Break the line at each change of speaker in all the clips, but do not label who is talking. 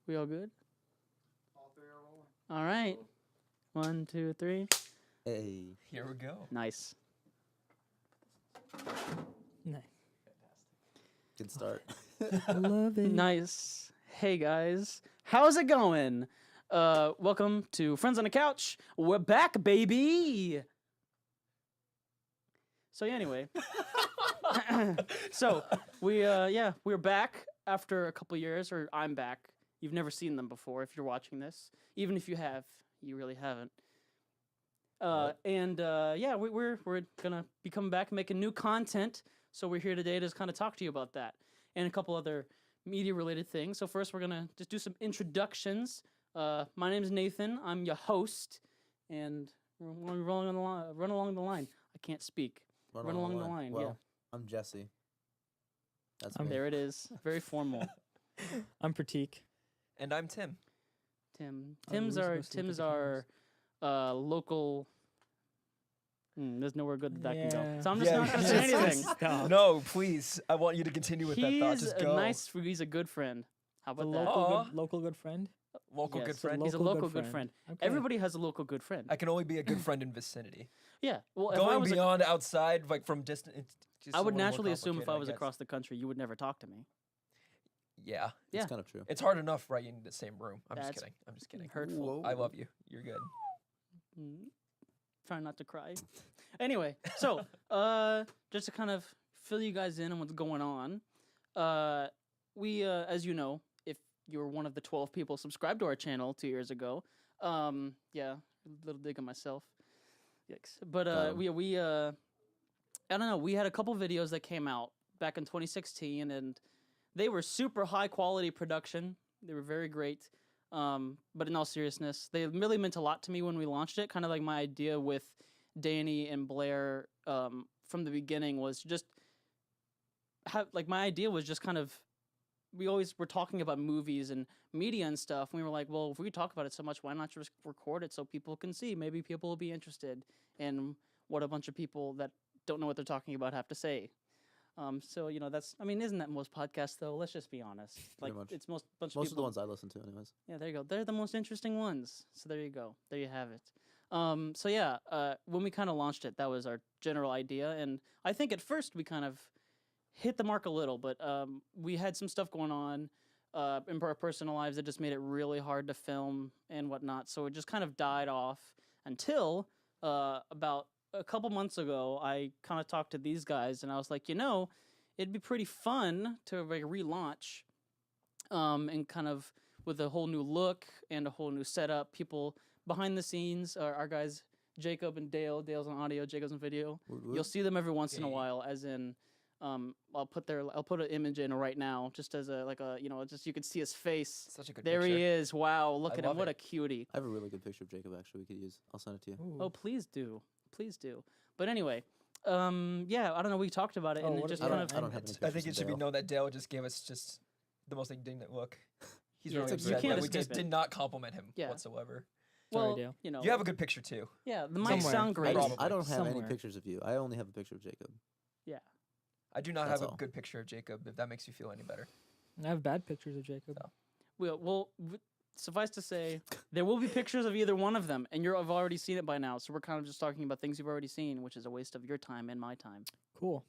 We all good?
All three are rolling.
All right. 1, 2, 3.
Hey.
Here we go.
Nice.
Nice.
Good start.
I love it.
Nice. Hey guys, how's it going? Welcome to Friends on the Couch. We're back, baby. So yeah, anyway, so we're back after a couple years, or I'm back. You've never seen them before if you're watching this. Even if you have, you really haven't. We're gonna be coming back and making new content. So we're here today to just kind of talk to you about that and a couple other media-related things. So first, we're gonna just do some introductions. My name is Nathan. I'm your host, and we're rolling on the line. Run along the line. I can't speak. Run along the line.
Well,
Yeah.
I'm Jesse. That's
I'm
me.
There it is. Very formal.
I'm Pratik.
And I'm Tim.
Tim.
Oh, we're supposed to look at the
our local. There's nowhere good that can go.
Yeah.
So I'm just
Yeah,
not gonna
you
say
just-
anything.
Stop.
No, please. I want you to continue with that thought.
He's
Just
a
go.
he's a good friend. How
The
about that?
local good friend.
Local
Yes,
good
a
friend.
He's a local good friend.
Okay.
Everybody has a local good friend.
I can only be a good friend in vicinity.
Yeah. Well, if I
Going
was
beyond outside, like from distance, it's just
I
a
would
little more
naturally assume if I
complicated,
was
guess.
across the country, you would never talk to me.
Yeah,
Yeah.
It's kind of true.
it's hard enough right in the same room. I'm
That's
just kidding. I'm just kidding.
Hurtful.
I love you. You're good.
Mm. Trying not to cry. Anyway, so just to kind of fill you guys in on what's going on, we as you know, if you were one of the 12 people subscribed to our channel 2 years ago, yeah, a little dig on myself. Yikes. But
Got 'em.
we I don't know, we had a couple videos that came out back in 2016, and they were super high quality production. They were very great. But in all seriousness, they really meant a lot to me when we launched it. Kind of like my idea with Danny and Blair from the beginning was just my idea was just kind of, we always were talking about movies and media and stuff. And we were like, well, if we talk about it so much, why not just record it so people can see? Maybe people will be interested in what a bunch of people that don't know what they're talking about have to say. So isn't that most podcasts though? Let's just be honest. Like
much.
it's most
Most
people.
of the ones I listen to, anyways.
Yeah, there you go. They're the most interesting ones. So there you go. There you have it. When we kind of launched it, that was our general idea, and I think at first we kind of hit the mark a little, but we had some stuff going on in our personal lives that just made it really hard to film and whatnot. So it just kind of died off until about a couple months ago, I kind of talked to these guys, and I was like, it'd be pretty fun to like relaunch, and kind of with a whole new look and a whole new setup. People behind the scenes are our guys, Jacob and Dale. Dale's on audio, Jacob's on video. You'll see them every once in a
Yeah.
while, as in, I'll put an image in right now, just as just you can see his face.
Such a good
There
picture.
he is. Wow, look
I
at him.
love
What
it.
a cutie.
I have a really good picture of Jacob, actually, we could use. I'll send it to you.
Ooh.
Oh, please do. Please do. But anyway, I don't know. We talked about it,
Oh,
and it
what
just
if-
kind
I
of.
don't have any
I think
pictures
it
of
should be
Dale.
known that Dale just gave us just the most indignant look. He's
Yeah,
really
you
upset
can't
that we just
escape it.
did not compliment him
Yeah.
whatsoever.
Sorry,
Well,
Dale.
You have a good picture too.
yeah, the might
Somewhere.
sound great.
Probably.
I don't have any
Somewhere.
pictures of you. I only have a picture of Jacob.
I do not
That's
have a
all.
good picture of Jacob, if that makes you feel any better.
I have bad pictures of Jacob.
Well, suffice to say, there will be pictures of either one of them, and I've already seen it by now. So we're kind of just talking about things you've already seen, which is a waste of your time and my time.
Cool.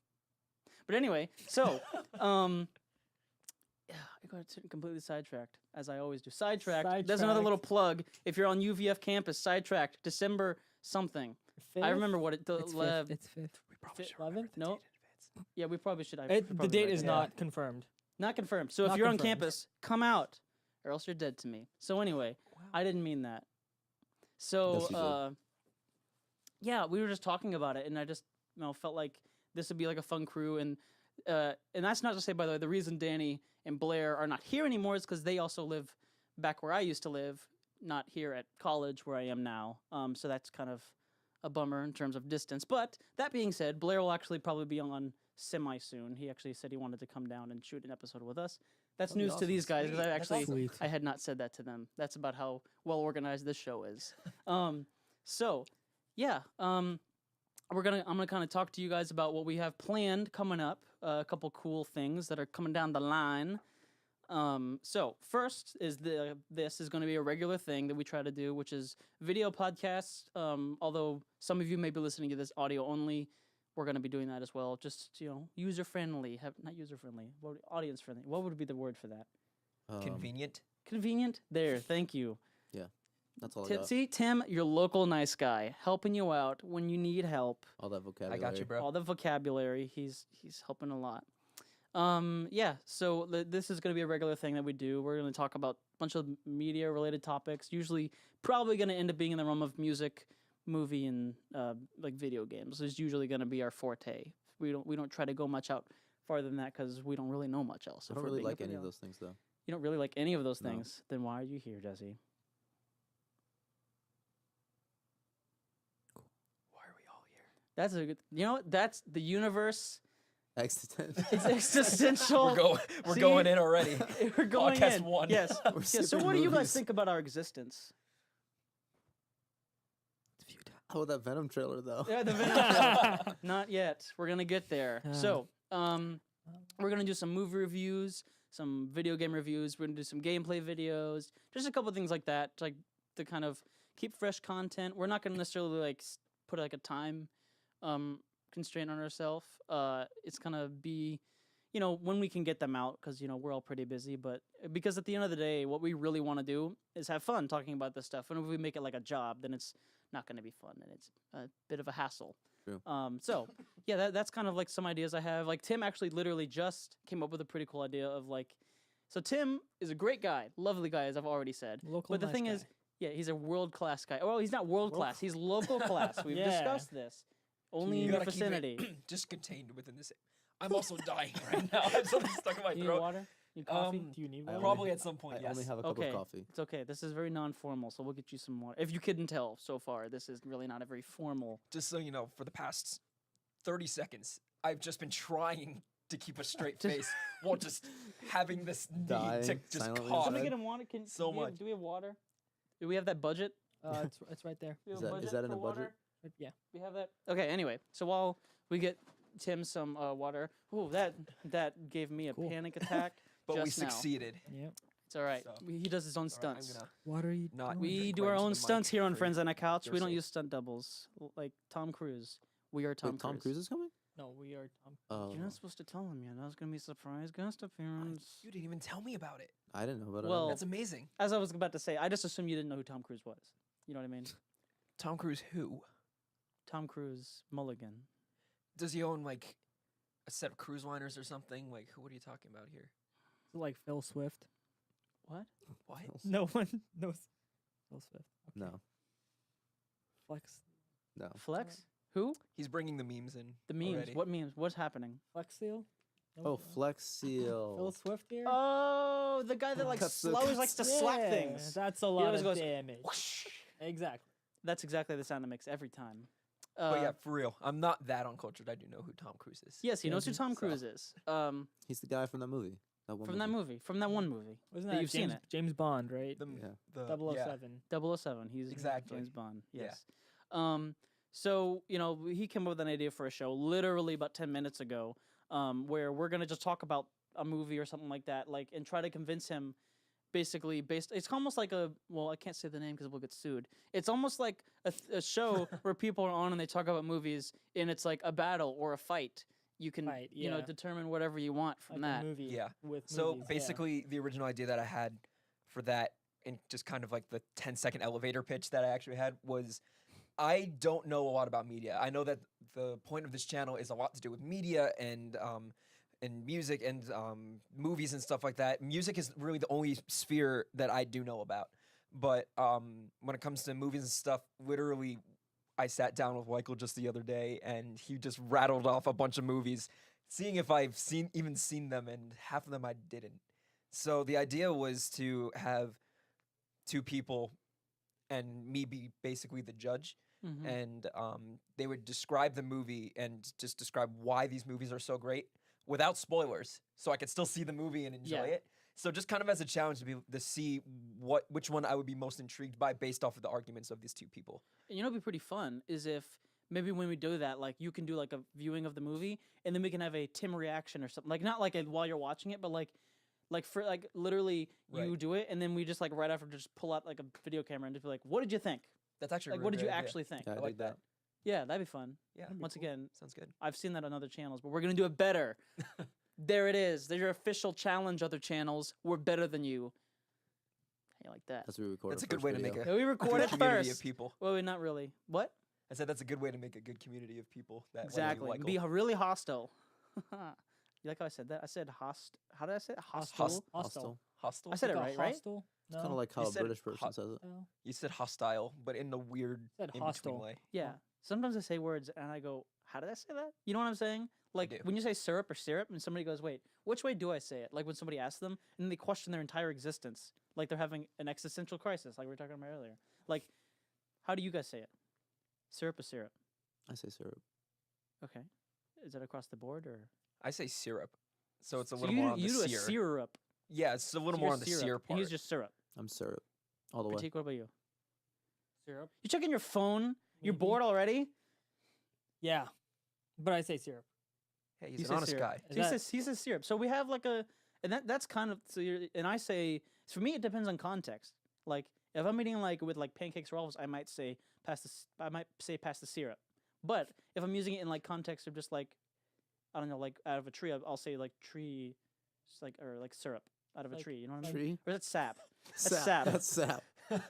But anyway, so I got completely sidetracked, as I always do. Sidetracked. There's another little plug. If you're on UVF campus, Sidetracked, December something. I
Fifth?
remember what it.
It's fifth. It's fifth.
We probably
Fi-
should remember
11th?
the
No.
date in advance.
Yeah, we probably should.
The date is
Yeah.
not confirmed.
Not confirmed. So if
Not
you're on
confirmed.
campus, come out, or else you're dead to me. So anyway, I didn't mean that. So
Yes, you did.
yeah, we were just talking about it, and I just felt like this would be like a fun crew, and that's not to say, by the way, the reason Danny and Blair are not here anymore is because they also live back where I used to live, not here at college where I am now. So that's kind of a bummer in terms of distance. But that being said, Blair will actually probably be on semi soon. He actually said he wanted to come down and shoot an episode with us. That's
That'd be
news to
awesome.
these guys, because I
Sweet. That's
actually
awesome.
Sweet.
I had not said that to them. That's about how well organized this show is. So yeah, I'm gonna kind of talk to you guys about what we have planned coming up. A couple cool things that are coming down the line. So first is this is going to be a regular thing that we try to do, which is video podcasts. Although some of you may be listening to this audio only, we're going to be doing that as well. Just user friendly, not user friendly, audience friendly. What would be the word for that?
Convenient.
Convenient. There, thank you.
That's all I got.
See, Tim, your local nice guy, helping you out when you need help.
All that
I
vocabulary.
got you, bro.
All the vocabulary, he's helping a lot. Yeah, so this is going to be a regular thing that we do. We're going to talk about a bunch of media related topics, usually probably going to end up being in the realm of music, movie, and like video games. Is usually going to be our forte. We don't try to go much out farther than that because we don't really know much else.
I
if
don't
we're
really
being
like
completely
any of
honest.
those things though.
You don't really like any of those
No.
things. Then why are you here, Jesse?
Why are we all here?
That's a good. That's the universe.
Existential.
It's existential.
We're
See?
going in already.
We're going
Podcast
in.
1.
Yes.
We're
Yeah, so
skipping
what do you guys
movies.
think about our existence?
How about that Venom trailer though?
Yeah, the Venom trailer. Not yet. We're gonna get there.
Uh.
So, we're gonna do some movie reviews, some video game reviews. We're gonna do some gameplay videos, just a couple things like that, like to kind of keep fresh content. We're not gonna necessarily like put like a time constraint on ourselves. It's gonna be, when we can get them out, because we're all pretty busy. But because at the end of the day, what we really want to do is have fun talking about this stuff. And if we make it like a job, then it's not going to be fun, and it's a bit of a hassle.
True.
So yeah, that's kind of like some ideas I have. Like Tim actually literally just came up with a pretty cool idea of like, so Tim is a great guy, lovely guy, as I've already said.
Local
But the
nice
thing
guy.
is, yeah, he's a world class guy. Well, he's not world class. He's local class. We've
Yeah.
discussed this. Only
You
in your
gotta keep it
vicinity.
just contained within this. I'm also dying right now. I have something stuck in my
Do you need
throat.
water? Need coffee?
Do you need
I
one?
only-
Probably at some point.
I
Yes.
only have a cup
Okay.
of coffee.
It's okay. This is very non-formal, so we'll get you some water. If you couldn't tell so far, this is really not a very formal.
Just so you know, for the past 30 seconds, I've just been trying to keep a straight
Just-
face while just having this need to
Dying
just
silently
cough.
Somebody
inside.
get him water.
So
do we have-
much.
Do we have water? Do we have that budget?
It's right there.
Do we
Is
have
that- is
budget
that in
for
the budget?
water?
Yeah.
We have that. Okay. Anyway, so while we get Tim some water, ooh, that gave me a
Cool.
panic attack.
But we
just now.
succeeded.
Yep.
It's all right.
So-
He does his own
So I'm
stunts.
gonna
Water you
not
We
drink
do
right
our
into
own
the mic
stunts here on
for
Friends on a Couch.
your
We don't
sake.
use stunt doubles like Tom Cruise. We are Tom
Wait, Tom
Cruise.
Cruise is coming?
No, we are Tom.
Oh,
You're not supposed to tell him yet. That was gonna be a surprise guest appearance.
You didn't even tell me about it.
I didn't know about
Well-
it.
That's amazing.
As I was about to say, I just assumed you didn't know who Tom Cruise was. You know what I mean?
Tom Cruise who?
Tom Cruise Mulligan.
Does he own like a set of cruise liners or something? Like, what are you talking about here?
Like Phil Swift.
What?
What?
No one knows Phil Swift. Okay.
No,
Flex.
no.
Flex? Who?
He's bringing the memes in.
The memes.
already.
What memes? What's happening?
Flex Seal. No
Oh,
one knows.
Flex
Phil
Seal.
Swift here.
Oh, the guy that like
Cuts the-
always likes to slap
Yeah,
things.
That's a lot
always
of
goes,
damage. Exactly.
That's exactly the sound it makes every time.
But yeah, for real, I'm not that uncultured. I do know who Tom Cruise is.
Yes, he knows who
Doesn't-
Tom
so-
Cruise is.
He's the guy from that movie. That one
From that movie. From that one movie.
Wasn't
That
that
you've seen
James,
it.
James Bond, right?
The,
Yeah.
the
007.
007. He's
Exactly.
James Bond.
Yeah.
Yes. So, he came up with an idea for a show literally about 10 minutes ago, where we're going to just talk about a movie or something like that, like, and try to convince him basically it's almost like I can't say the name because we'll get sued. It's almost like a show where people are on and they talk about movies and it's like a battle or a fight. You can,
Fight, yeah.
determine whatever you want from
Like
that.
a movie.
Yeah.
With
So
movies, yeah.
basically, the original idea that I had for that, and just kind of like the 10-second elevator pitch that I actually had, was I don't know a lot about media. I know that the point of this channel is a lot to do with media and music and movies and stuff like that. Music is really the only sphere that I do know about. But when it comes to movies and stuff, literally, I sat down with Michael just the other day, and he just rattled off a bunch of movies, seeing if I've even seen them, and half of them I didn't. So the idea was to have two people and me be basically the judge,
Mhm.
and they would describe the movie and just describe why these movies are so great without spoilers, so I could still see the movie and enjoy
Yeah.
it. So just kind of as a challenge to see which one I would be most intrigued by based off of the arguments of these two people.
And it'd be pretty fun is if maybe when we do that, like you can do like a viewing of the movie and then we can have a Tim reaction or something. Like not like while you're watching it, but like Like for like literally you
Right.
do it, and then we just like right after just pull out like a video camera and just be like, what did you think?
That's actually a
Like
really
what did you
great idea.
actually think?
Yeah,
I
I
like
dig that.
Yeah, that'd be fun.
Yeah. that'd be
Once
cool.
again,
Sounds good.
I've seen that on other channels, but we're gonna do it better. There it is. There's your official challenge, other channels. We're better than you. How you like that?
That's what we record.
That's
our
a good
first
way to
video.
make
Yeah, we
a
record
good
it
community
first.
of people.
Well, we're not really. What?
I said that's a good way to make a good community of people. That
Exactly.
Like
Be really hostile. You like how I said that? I said host. How did I say it? Hostile.
Hostile.
hostile.
I said it
Like a
right, right?
hostile?
It's
No.
kind of like how
You
a
said
British person
hot-
says it.
No.
You said hostile, but in the weird
Said
in between
hostile.
way.
Yeah. Sometimes I say words and I go, "How did I say that?" You know what I'm saying? Like
do.
when you say syrup or syrup, and somebody goes, "Wait, which way do I say it?" Like when somebody asks them, and then they question their entire existence, like they're having an existential crisis, like we were talking about earlier. Like, how do you guys say it? Syrup or syrup?
I say syrup.
Okay. Is that across the board or?
I say syrup, so it's a
So
little
you,
more on
you
the
do a
sear.
syrup.
Yeah, it's a little
So
more
you're
on the
syrup,
sear
and
part.
he's just syrup.
I'm syrup. All the way.
Pratik, what about you?
Syrup.
You checking your phone? You're
Maybe.
bored already?
Yeah. But I say syrup.
Hey,
You
he's
say
an honest
syrup.
guy.
Is
He
that-
says he says syrup. So we have like a, and that's kind of so. And I say for me it depends on context. Like if I'm eating like with like pancakes or waffles, I might say I might say pass the syrup. But if I'm using it in like context of just like, I don't know, like out of a tree, I'll say like tree, just like or like syrup out of a
Like-
tree. You know what I mean?
Tree.
Or is that sap? That's sap.
That's sap.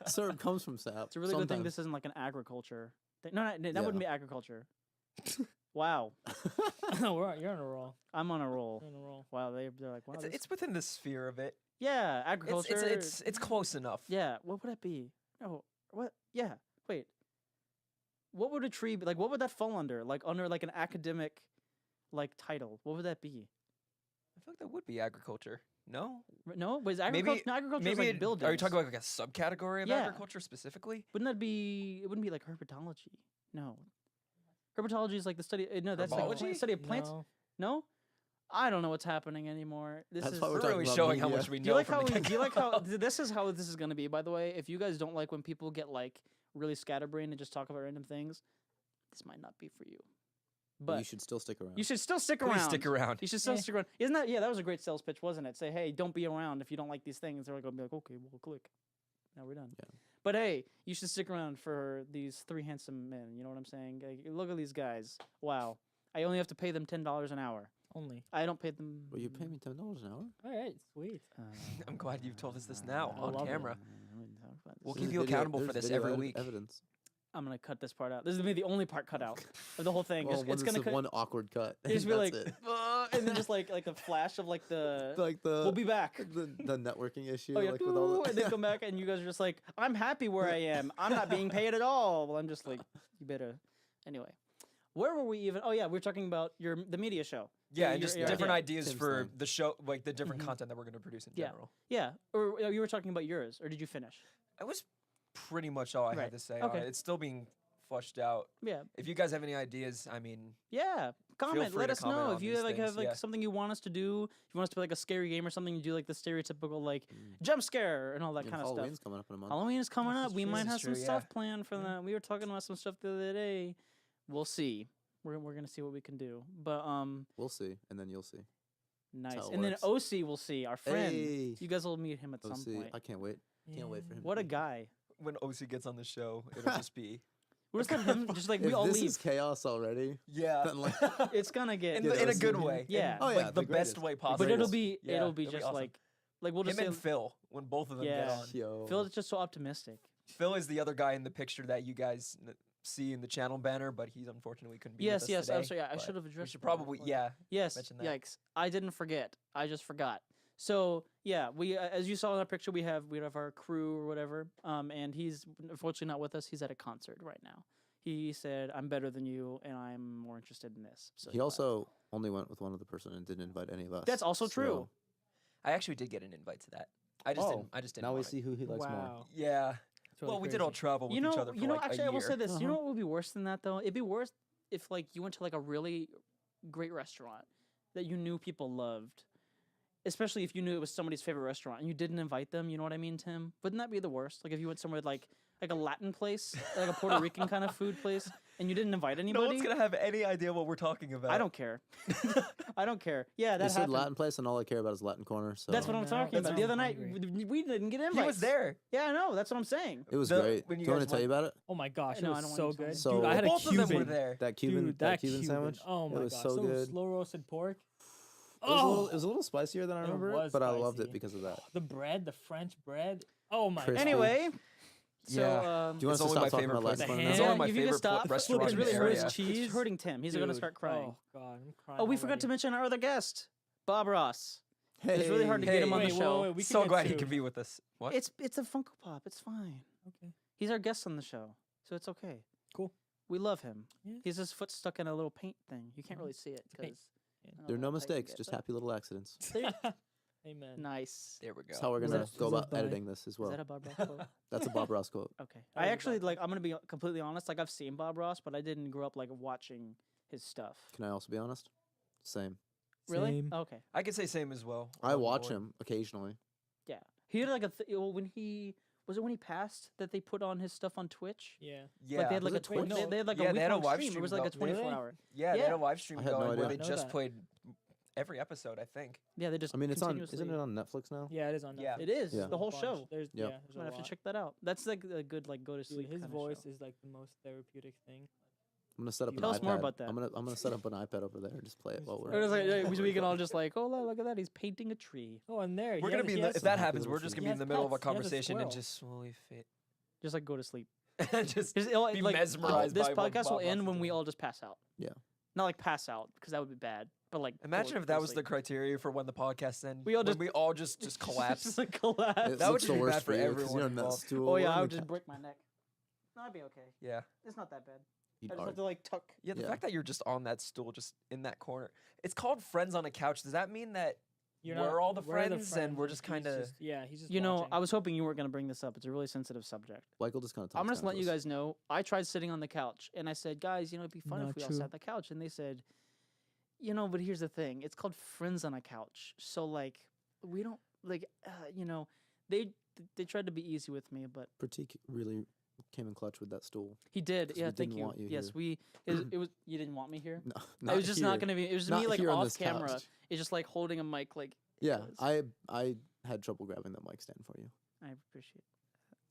Syrup comes from sap.
It's a really good thing
sometimes.
this isn't like an agriculture thing. No, that
Yeah.
wouldn't be agriculture. Wow,
You're on a roll.
I'm on a roll.
You're on a roll.
Wow, they're like, wow,
It's,
this-
it's within the sphere of it.
yeah,
It's
agriculture.
it's close enough.
Yeah, what would it be? No, what? Yeah, wait. What would a tree be like? What would that fall under? Like under like an academic, like title? What would that be?
I feel like that would be agriculture. No,
No, but is
Maybe-
agriculture? No, agriculture is
maybe
like buildings.
are you talking about like a subcategory of
Yeah.
agriculture specifically?
Wouldn't that be? It wouldn't be like herpetology. No, herpetology is like the study. No, that's like the
Herbology?
study of plants.
No.
No, I don't know what's happening anymore. This
That's
is.
why we're
We're
talking
really
about
showing how
media.
much we
Do you
know
like
from
how?
the
Do you like how?
get-go.
This is how this is gonna be. By the way, if you guys don't like when people get like really scatterbrained and just talk about random things, this might not be for you.
But
But
you should still stick around.
you should still stick
Please
around.
stick around.
You should still
Eh.
stick around. Isn't that? Yeah, that was a great sales pitch, wasn't it? Say, hey, don't be around if you don't like these things. They're gonna be like, okay, we'll click. Now we're done.
Yeah.
But hey, you should stick around for these three handsome men. You know what I'm saying? Like, look at these guys. Wow. I only have to pay them $10 an hour.
Only.
I don't pay them.
Well, you pay me $10 an hour.
All right. Sweet.
I'm glad you've told us this now
I
on
love it.
camera. We'll
There's
keep you
video-
accountable for
there's
this
video
every week.
Evidence.
I'm gonna cut this part out. This is gonna be the only part cut out of the whole thing.
Well,
it's gonna cut.
one awkward cut.
Just be
That's
like,
it.
and then just like a flash of like the.
like the
We'll be back.
the networking issue.
Oh yeah,
like with all
"Ooh,"
the
and then come back, and you guys are just like, "I'm happy where I am. I'm not being paid at all." Well, I'm just like, you better. Anyway, where were we even? Oh yeah, we were talking about the media show.
Yeah,
your-
and just
your
different
idea.
ideas
Tim's
for
thing.
the show, like the different
Mhm.
content that we're going to produce in
Yeah.
general.
Yeah, or you were talking about yours, or did you finish?
That was pretty much all I
Right.
had to say.
Okay.
It's still being flushed out.
Yeah,
If you guys have any ideas, I mean,
yeah. Comment.
free
Let
to
us
comment
know
on
if you
these
like have
things,
like
yeah.
something you want us to do. If you want us to play like a scary game or something, you do like the stereotypical like
Mm.
jump scare and all that
Yeah,
kind of stuff.
Halloween's coming up in a month.
Halloween is coming
This
up.
is
We
true.
might
This
have
is
some
true,
stuff
yeah.
planned for
Yeah.
that. We were talking about some stuff the other day. We'll see. We're gonna see what we can do. But
We'll see, and then you'll see.
nice.
how it
And then
works.
OC will see our friend.
Hey,
You guys will meet him at
we'll
some
see.
point.
I can't wait. Can't wait for him. to
What a
be-
guy.
when OC gets on the show, it'll just be
We're just letting him just like we
If
all
this
leave.
is chaos already.
yeah,
Then, like,
It's gonna get
in,
Get
in a
OC
good
in.
way.
Yeah.
in,
Oh,
like
yeah,
the
the
best
greatest.
way
The
possible.
but it'll
greatest.
be
Yeah,
it'll be
it'll be
just
awesome.
like we'll just
him
say
and Phil when both of them
Yeah.
get on.
Yo.
Phil's just so optimistic.
Phil is the other guy in the picture that you guys see in the channel banner, but he's unfortunately couldn't be.
Yes,
with us
yes.
today,
I'm sorry. Yeah, I
but
should have
We
addressed.
should
that
probably,
before.
yeah.
Yes.
mention that.
Yikes! I didn't forget. I just forgot. So yeah, we as you saw in our picture, we have our crew or whatever. And he's unfortunately not with us. He's at a concert right now. He said, "I'm better than you, and I'm more interested in this." So
He also only went with one other person and didn't invite any of us.
That's also true.
I actually did get an invite to that. I just
Oh,
didn't. I just didn't.
Now we
want it.
see who he likes more.
Wow.
Yeah.
It's really
Well, we did all
crazy.
travel with
you know,
each other for
you know.
like
Actually,
a
I will
year.
say this. You know
Uh-huh.
what would be worse than that though? It'd be worse if like you went to like a really great restaurant that you knew people loved, especially if you knew it was somebody's favorite restaurant and you didn't invite them. You know what I mean, Tim? Wouldn't that be the worst? Like if you went somewhere like a Latin place, like a Puerto Rican kind of food place, and you didn't invite
No
anybody.
one's gonna have any idea what we're talking about.
I don't care. I don't care. Yeah, that
You said
happened.
Latin place, and all I care about is Latin corner. So
That's what I'm
now
talking
that's
about. The other
I'm
night,
hungry.
we didn't get invites.
He was there.
Yeah, I know. That's what I'm saying.
it was
The-
great.
when
Do
you
you want
guys
to tell you about it?
Oh my gosh,
No,
it
I
was
don't
so
want you to
good.
tell me.
Dude, I
So-
had a
Both of
Cuban.
them were there.
That Cuban,
Dude,
that Cuban
Cuban.
sandwich.
Oh my
it was
gosh,
so good.
slow roasted pork.
It was a little spicier than I
It
remember,
was
but I loved
spicy.
it because of that.
The bread, the French bread. Oh my
Crispy.
god.
Anyway, so
Yeah.
Do you want
It's
us to
only
stop
my
talking
favorite
about
place.
Latin
The
corner
ham.
now?
It's only my
if you
favorite
could stop,
restaurant
it's
in
really
the
hurting.
area.
It's hurting Tim. He's gonna start crying.
Oh god, I'm crying.
Oh, we forgot
already.
to mention our other guest, Bob Ross.
Hey,
It's really hard to get him on the
Wait,
show.
we can
So
get
glad he
two.
could be with us. What?
It's a Funko Pop. It's fine.
Okay.
He's our guest on the show, so it's okay.
Cool.
We love him.
Yeah.
He's his foot stuck in a little paint thing. You can't really see it
paint.
because
There are no mistakes, just happy little accidents.
Amen.
Nice.
There we go.
That's how we're
Was
gonna
that-
go
was that
about
by-
editing this as
Is
well.
that a Bob Ross quote?
That's a Bob Ross quote.
Okay.
That
I
was a
actually
Bob
like. I'm gonna be completely honest. Like I've seen Bob Ross, but I didn't grow up like watching his stuff.
Can I also be honest? Same.
Really?
Same.
Okay.
I could say same as well.
I
on
watch
board.
him occasionally.
Yeah. He had like when he was it when he passed that they put on his stuff on Twitch.
Yeah.
Yeah.
Like they had like
Was
a
it
Twitch.
Twitch?
They had like
Yeah,
a
they had a
week-long
live
stream. It
stream
was like a
going.
Really?
24-hour.
Yeah, they had
Yeah.
a live stream
I had no
going where
idea.
they
Know
just
that.
played every episode, I think.
Yeah, they just.
I mean, it's on.
continuously-
Isn't it on Netflix now?
Yeah, it is on
Yeah.
Netflix.
It is
Yeah.
the whole
Bunch.
show.
There's,
Yep.
yeah, there's
I'm
a
gonna have
lot.
to check that out. That's like a good like go to
Dude,
sleep.
his
kinda
voice
show.
is like the most therapeutic thing.
I'm gonna set up an
Tell
iPad.
us more about that.
I'm gonna set up an iPad over there and just play it while
Or
we're.
it's like, we can all just like, oh look at that, he's painting a tree,
Oh, and there.
We're
he
gonna
has-
be
he
in the,
has
if
some-
that
happy
happens,
little
we're just
tree.
gonna be in
He
the
has
middle of a
pets. He has a
conversation and
squirrel.
just slowly fit.
just like go to sleep.
just
Just, it'll,
be
like,
mesmerized
this
by what
podcast will
Bob
end
Ross
when
is
we
doing.
all just pass out.
Yeah.
Not like pass out because that would be bad, but like
Imagine
go
if that
to
was the
sleep.
criteria for when the podcast ended.
We all
when
just-
we all just collapse.
just like collapse.
It
That would
looks
just
the
be
worst
bad for
you, 'cause
everyone
you're on that
involved.
stool.
Oh
on
yeah, I
the
would just
couch.
break my neck. No, I'd be okay.
Yeah.
It's not that bad.
You'd
I just
argue.
have to like tuck.
Yeah, the
Yeah.
fact that you're just on that stool, just in that corner. It's called Friends on a Couch. Does that mean that
You're
we're
not-
all the
we're
friends and we're just
he's
kinda-
yeah, he's just
You know,
watching.
I was hoping you weren't gonna bring this up. It's a really sensitive subject.
Michael just kind of.
I'm just letting you guys know. I tried sitting on the couch, and I said, "Guys, you know, it'd be fun if
Not
we all
true.
sat on the couch." And they said, "You know, but here's the thing. It's called Friends on a Couch. So like, we don't like, you know, they tried to be easy with me, but
Pratik really came in clutch with that stool.
he did.
'Cause
Yeah,
we
thank
didn't
you.
want you
Yes,
here.
we. It was. You didn't want me here.
No,
It was just not
here.
gonna be. It was
Not
me like
here on
off
this
camera.
couch.
It's just like holding a mic. Like
Yeah,
was.
I had trouble grabbing the mic stand for you.
I appreciate.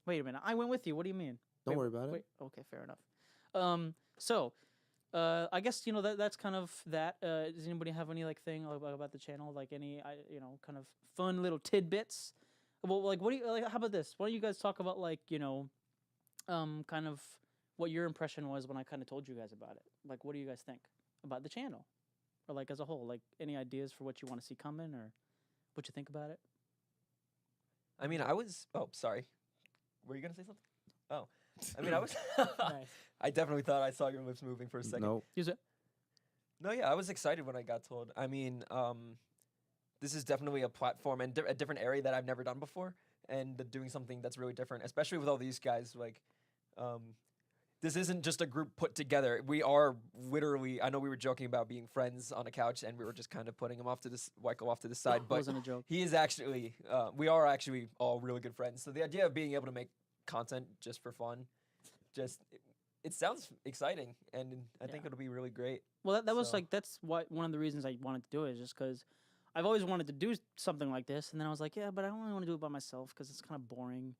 Wait a minute. I went with you. What do you mean?
Don't
Wait,
worry about it.
Wait. Okay, fair enough. So, I guess you know that's kind of that. Does anybody have any like thing about the channel? Like any, you know, kind of fun little tidbits? Well, like what do you like? How about this? Why don't you guys talk about like you know, kind of what your impression was when I kind of told you guys about it? Like, what do you guys think about the channel, or like as a whole? Like, any ideas for what you want to see coming, or what you think about it?
I mean, I was. Oh, sorry. Were you gonna say something? Oh, I mean, I was.
Nice.
I definitely thought I saw your lips moving for a second.
No,
Use it.
No, yeah, I was excited when I got told. I mean, this is definitely a platform and a different area that I've never done before, and doing something that's really different, especially with all these guys. Like, this isn't just a group put together. We are literally. I know we were joking about being friends on a couch, and we were just kind of putting him off to this, Michael off to the side,
It
but
wasn't a joke.
he is actually. We are actually all really good friends. So the idea of being able to make content just for fun, just it sounds exciting, and I think
Yeah.
it'll be really great.
Well, that was
So-
like that's what one of the reasons I wanted to do it is just because I've always wanted to do something like this, and then I was like, yeah, but I don't really want to do it by myself because it's kind of boring,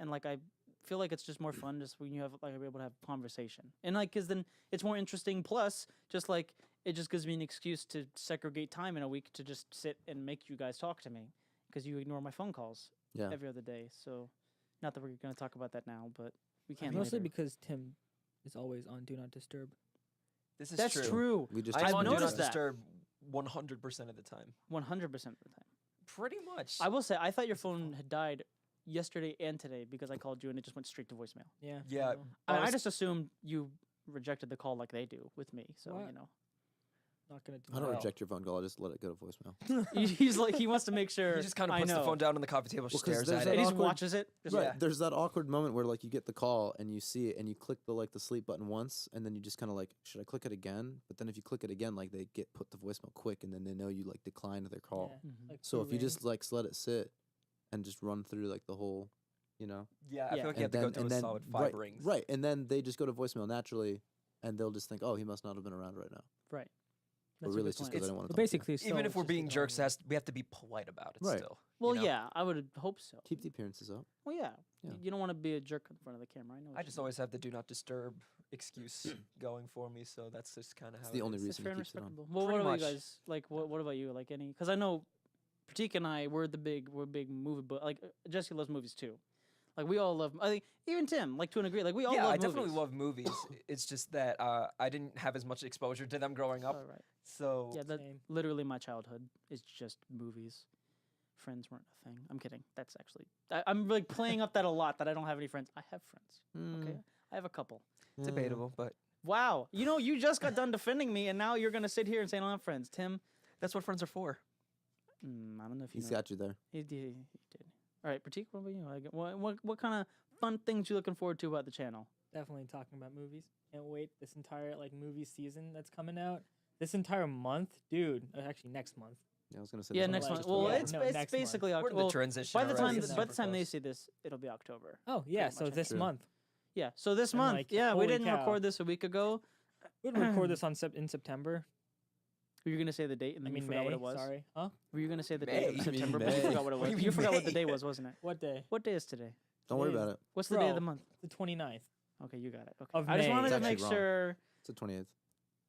and like I feel like it's just more fun just when you have like be able to have conversation, and like because then it's more interesting. Plus, just like it just gives me an excuse to segregate time in a week to just sit and make you guys talk to me because you ignore my phone calls
yeah.
every other day. So, not that we're gonna talk about that now, but we can
Mostly
later.
because Tim is always on Do Not Disturb.
This is
That's true.
We just.
I'm
I've
on Do Not
noticed that.
Disturb 100% of the time.
100% of the time.
Pretty much.
I will say, I thought your phone had died yesterday and today because I called you and it just went straight to voicemail.
Yeah.
Yeah.
I
was-
just assumed you rejected the call like they do with me. So,
What?
you know.
Not gonna do
I don't
Well.
reject your phone call. I just let it go to voicemail.
He's like he wants to make sure.
He just kind of
I
puts the
know.
phone down on the coffee table,
Well, 'cause
stares
there's
at
that
and
it.
he just
awkward-
watches it. Just
Right.
Yeah.
There's that awkward moment where like you get the call and you see it and you click the sleep button once and then you just kind of like, should I click it again? But then if you click it again, like they get put to voicemail quick and then they know you like declined their call.
Yeah,
Mhm.
like
So
two
if you just
rings.
like let it sit and just run through like the whole, you know,
Yeah, I
Yeah.
feel like you have to go through a solid 5
right,
rings.
right, and then they just go to voicemail naturally, and they'll just think, oh, he must not have been around right now.
Right.
But
That's a
really,
good
it's just
point.
because I
It's-
don't want to.
But basically, still,
Even if
it's
we're
just
being
ignoring
jerks,
it.
we have to be polite about it
Right.
still.
Well,
you know?
yeah, I would hope so.
keep the appearances up.
Well, yeah.
Yeah.
You don't want to be a jerk in front of the camera. I know. what
I
you
just
mean.
always have the do not disturb excuse going for me, so that's just kind of how
It's the only
is.
It's
reason
fair
he
and
keeps it on.
respectable. Well,
Pretty
what about you
much.
guys? Like, what about you? Like any? Because I know, Pratik and I, we're big movie, but like Jesse loves movies too. Like we all love. I think even Tim, like to an degree, like we all
Yeah,
love
I definitely
movies.
love movies. It's just that I didn't have as much exposure to them growing up,
All right.
so
Yeah, that
Same.
literally my childhood is just movies. Friends weren't a thing. I'm kidding. That's actually I'm like playing up that a lot that I don't have any friends. I have friends.
Mm,
Okay, I have a couple.
yeah.
debatable. But
Wow, you just got done defending me, and now you're gonna sit here and say I don't have friends. Tim,
that's what friends are for.
I don't know if you
He's
know.
got you there.
He did. All right, Pratik, what about you? Like, what kind of fun things you looking forward to about the channel?
Definitely talking about movies. Can't wait this entire like movie season that's coming out. This entire month, dude. Actually, next month.
Yeah, I was gonna say.
Yeah,
this
next
one
like-
month.
just
Well,
about
it's
no,
over.
it's
next month.
basically
We're in
October.
the transition.
By the
already.
time
Super
they
close.
see this, it'll be October.
Oh yeah,
Pretty
so
much,
this
true.
month.
Yeah. So this
I'm
month,
like,
yeah, we
holy
didn't
cow.
record this a week ago.
We would record this on in September.
Were you gonna say the date and
I
then
mean
you forgot
May.
what it was?
Sorry. Huh?
Were you gonna say the
May.
date
You
of
mean
September, but you
May.
forgot what it
What
was?
do you
You forgot what the
mean?
day was, wasn't it?
What day?
What day is today?
Don't worry
Today
about
is
it.
What's the day of the
Bro.
month?
The 29th.
Okay, you got it. Okay.
Of
I just
May.
wanted
It's
to make
actually wrong.
sure.
It's the 28th.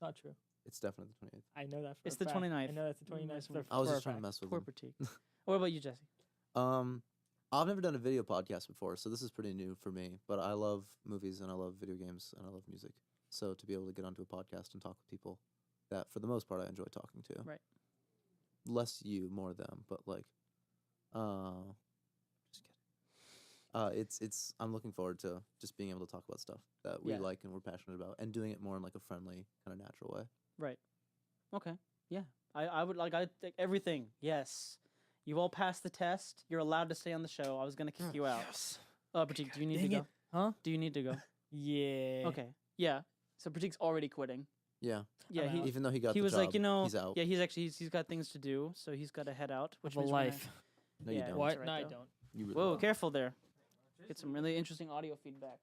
Not true.
It's definitely the 28th.
I know that for
It's
a
the
fact.
29th.
I know that's the 29th.
Mm,
I was
for
just
a
trying to
fact.
mess with
Poor
him.
Pratik. What about you, Jesse?
I've never done a video podcast before, so this is pretty new for me. But I love movies and I love video games and I love music. So to be able to get onto a podcast and talk with people that, for the most part, I enjoy talking to.
Right.
Less you, more them. But like, just kidding. It's. I'm looking forward to just being able to talk about stuff that we
Yeah.
like and we're passionate about, and doing it more in like a friendly, kind of natural way.
Right. Okay. Yeah. I would like I think everything. Yes. You all passed the test. You're allowed to stay on the show. I was gonna kick you out.
Yes.
Pratik, do you need
Dang
to
it.
go?
Huh?
Do you need to go?
Yeah.
Okay. Yeah. So Pratik's already quitting.
Yeah.
Yeah.
I'm
He
out.
Even though he got
he
the
was
job,
like,
he's out.
yeah, he's got things to do, so he's got to head out. Which
Of a
means we're gonna-
life.
No,
yeah,
you don't.
What?
What?
right,
No, I
though.
don't.
You really
Whoa,
don't.
careful there. Get some really interesting audio feedback.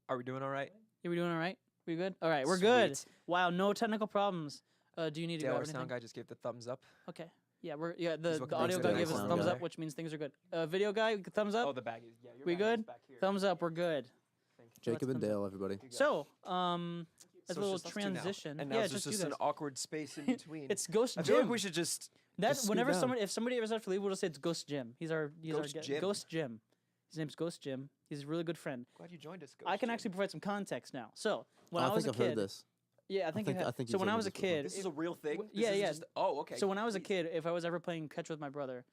Are we doing all right?
Yeah, we doing all right? We good? All right, we're good.
Sweet.
Wow, no technical problems. Do you need to
Dale,
go?
our
Anything?
sound guy just gave the thumbs up.
Okay. Yeah, the
looking
audio
thanks
guy
to
gave
the
us a
sound
thumbs
guy.
up, which means things are good. Video guy, thumbs up.
Oh, the bag is your
We
bag is
good?
back here.
Thumbs up. We're good.
Jacob and
thumbs up.
Dale, everybody.
You go.
So, as
So
a
it's
little
just us two now.
transition,
And now
yeah,
it's
just
just
you
an
guys.
awkward space in between.
It's Ghost
I
Jim.
feel like we should just.
That
Just scoot
whenever
down.
if somebody ever starts to leave, we'll just say it's Ghost Jim. He's our
Ghost Jim.
Ghost Jim. His name's Ghost Jim. He's a really good friend.
Glad you joined us.
I
Ghost
can
Jim.
actually provide some context now. So when
I
I was
think
a
I've heard
kid,
this.
yeah, I think, you
think-
had-
I think
so
you've
when
told
I
me
was a
this before.
kid,
This is a real thing. This
yeah,
isn't
yeah.
Just, oh, okay.
So when I was a
please.
kid, if I was ever playing catch with my brother,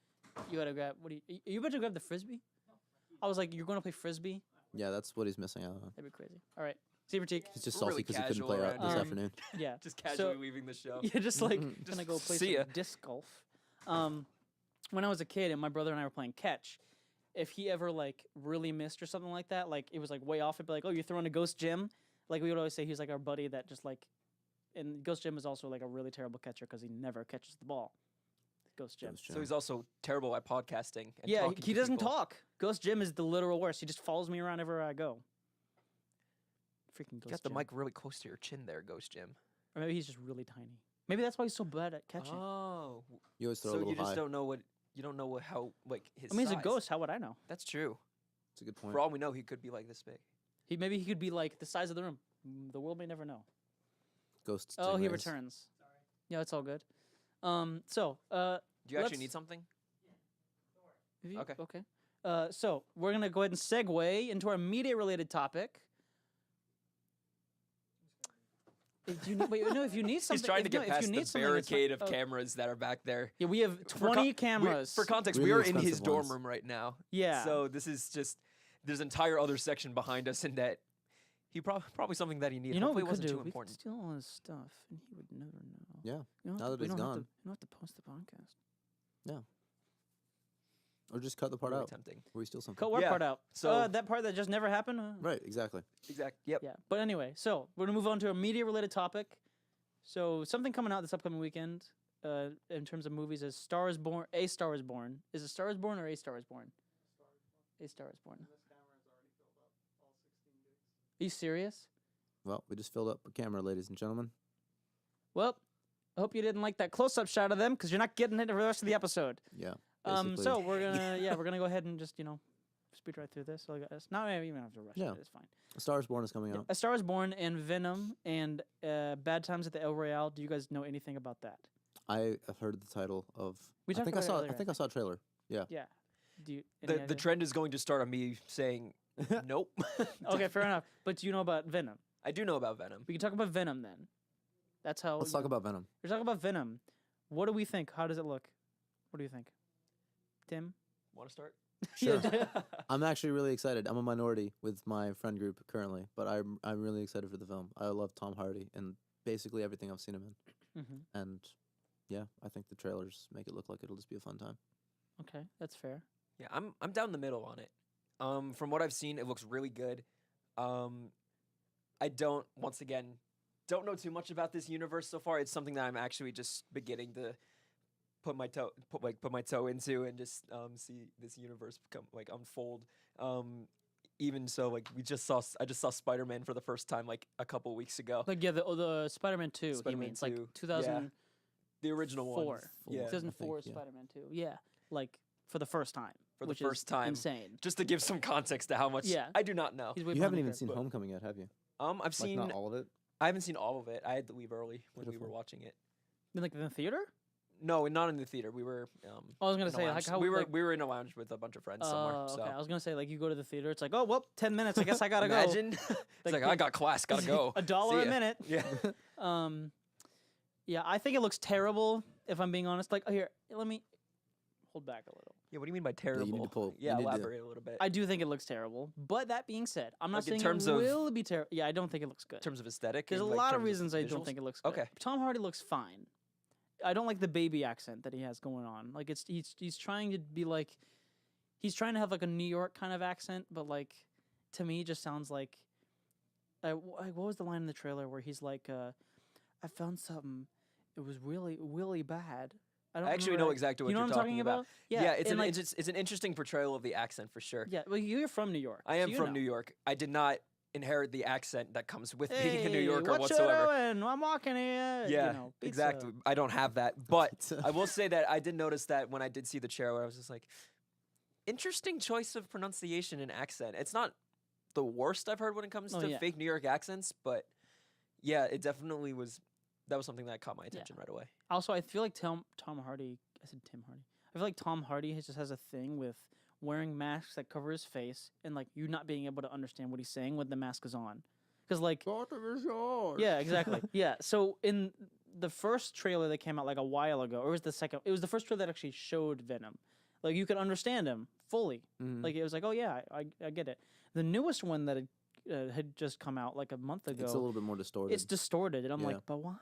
you gotta grab. What do you better grab the frisbee? I was like, you're going to play frisbee?
Yeah, that's what he's missing out on.
That'd be crazy. All right, see Pratik.
He's just
We're
salty
really
because he couldn't
casual
play out
around
this
here.
afternoon.
Yeah,
just
so-
casually leaving the show.
Yeah, just like
Mhm.
gonna go play
see
some
ya.
disc golf. When I was a kid and my brother and I were playing catch, if he ever like really missed or something like that, like it was like way off, it'd be like, oh, you're throwing a Ghost Jim. Like we would always say, he's like our buddy that just like, and Ghost Jim is also like a really terrible catcher because he never catches the ball. Ghost Jim.
Ghost
So
Jim.
he's also terrible at podcasting. And
Yeah,
talking
he
to
doesn't
people.
talk. Ghost Jim is the literal worst. He just follows me around everywhere I go. Freaking
You
Ghost
got the
Jim.
mic really close to your chin there, Ghost Jim.
Or maybe he's just really tiny. Maybe that's why he's so bad at catching.
Oh,
You always throw a
so
little
you just
high.
don't know what you don't know what how like his.
I mean, he's a
size.
ghost. How would I know?
That's true.
It's a good point.
For all we know, he could be like this big.
Maybe he could be like the size of the room. The world may never know.
Ghosts.
Oh, he
stingrays.
returns. Yeah, it's all good. So,
Do you actually
Let's-
need something? Okay.
Okay. So we're gonna go ahead and segue into our media-related topic. If you, wait, no, if you need something,
He's trying to
if, no,
get
if
past
you
the
need something that's not-
barricade of
oh,
cameras that are back there.
Yeah, we have
For
20
con-
cameras.
For context,
Really
we are in his
expensive
dorm
ones.
room right now.
Yeah.
So this is just there's an entire other section behind us in that He probably something that he needed.
You know what
Hopefully
we
it
could
wasn't
do?
too
We could
important.
steal all his stuff, and he would never know.
Yeah.
You don't
Now
have
that
to, we
he's
don't have to,
gone.
you don't have to post the podcast.
Or just cut the part
Really
out
tempting.
where we steal something.
Cut what
Yeah,
part out?
so-
That part that just never happened?
Right, exactly.
Exact. Yep.
Yeah. But anyway, so we're gonna move on to a media-related topic. So something coming out this upcoming weekend, in terms of movies, is Star is Born. A Star is Born. Is it Star is Born or A Star is Born? A Star is Born. Are you serious?
Well, we just filled up a camera, ladies and gentlemen.
Well, I hope you didn't like that close-up shot of them because you're not getting it for the rest of the episode.
Yeah.
So we're gonna we're gonna go ahead and just speed right through this. So it's not even have to rush
Yeah.
it. It's fine.
A Star is Born is coming
Yeah.
out.
A Star is Born and Venom and Bad Times at the El Royale. Do you guys know anything about that?
I have heard the title of.
We
I
talked
think I
about it
saw.
earlier,
I think I saw a trailer.
Yeah. Do you? any
The
idea?
trend is going to start on me saying nope.
Okay, fair enough. But do you know about Venom?
I do know about Venom.
We can talk about Venom then. That's how.
Let's talk about Venom.
We're talking about Venom. What do we think? How does it look? What do you think, Tim?
Want to start?
Sure. I'm actually really excited. I'm a minority with my friend group currently, but I'm really excited for the film. I love Tom Hardy and basically everything I've seen him in.
Mm-hmm.
And yeah, I think the trailers make it look like it'll just be a fun time.
Okay, that's fair.
Yeah, I'm down the middle on it. From what I've seen, it looks really good. I don't know too much about this universe so far. It's something that I'm actually just beginning to put my toe into and just see this universe become unfold. Even so, I just saw Spider-Man for the first time a couple weeks ago.
Like the Spider-Man 2. He
Spider-Man
means
2,
like 2004.
The original one. Yeah.
2004
I think, yeah.
Spider-Man 2. Yeah, like for the first time.
For the
which
first
is
time.
Insane.
Just to give some context to how much
Yeah.
I do not know.
He's way
You
behind
haven't
the
even
curve.
seen
but-
Homecoming yet, have you?
I've
Like
seen.
not all of it.
I haven't seen all of it. I had to leave early when we were
Beautiful.
watching it.
Like in the theater?
No, not in the theater. We were.
I was gonna
in a
say
lounge.
like how
we were
like,
we were in a lounge with a bunch of friends somewhere.
Oh,
So
okay. I was gonna say like you go to the theater. It's like, oh well, 10 minutes. I guess I gotta
imagine.
go.
It's like I got class. Gotta go.
$1
See
a
ya.
minute.
Yeah.
Yeah, I think it looks terrible. If I'm being honest, like here, let me hold back a little.
Yeah. What do you mean by terrible?
you need to pull- you
Yeah,
need to-
elaborate a little bit.
I do think it looks terrible. But that being said, I'm not
Like, in
saying
terms
it
of-
will be terrible. Yeah, I don't think it looks good.
in terms of aesthetic.
There's a
and,
lot of
terms
reasons I
visuals?
don't think it looks good.
Okay.
Tom Hardy looks fine. I don't like the baby accent that he has going on. Like he's trying to be like he's trying to have like a New York kind of accent, but like to me it just sounds like what was the line in the trailer where he's like I found something, it was really bad. I don't
I actually
remember
know exactly what
you know
you're
what I'm talking about?
Yeah, it's
and
an
like,
it's an interesting portrayal of the accent for sure.
yeah. Well, you're from New York.
I am
so you
from
know.
New York. I did not inherit the accent that comes with being a New
Hey,
Yorker
what
whatsoever.
you doing? I'm walking here.
Yeah,
you know, pizza.
exactly. I don't have that, but I will say that I did notice that when I did see the trailer, I was just like, interesting choice of pronunciation and accent. It's not the worst I've heard when it comes
Oh,
to
yeah.
fake New York accents, but yeah, it definitely was. That was something that caught my attention right away.
Also, I feel like Tom Hardy. I said Tim Hardy. I feel like Tom Hardy just has a thing with wearing masks that cover his face and like you not being able to understand what he's saying when the mask is on. Because like, yeah, exactly. Yeah. So in the first trailer that came out like a while ago, or was the second? It was the first trailer that actually showed Venom. Like you could understand him fully.
Mhm.
Like it was like, oh yeah, I get it. The newest one that had just come out like a month ago.
It's a little bit more distorted.
It's distorted, and I'm
Yeah.
like, but why?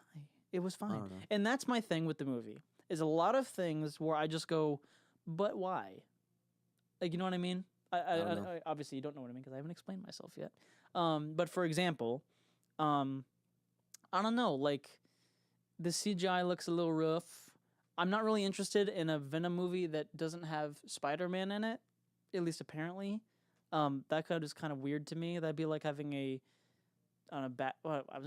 It was
I
fine.
don't know.
And that's my thing with the movie. Is a lot of things where I just go, but why? Like, you know what I mean?
don't know.
I obviously you don't know what I mean because I haven't explained myself yet. But for example, I don't know. Like, the CGI looks a little rough. I'm not really interested in a Venom movie that doesn't have Spider-Man in it. At least apparently. That is kind of weird to me. That'd be like having I was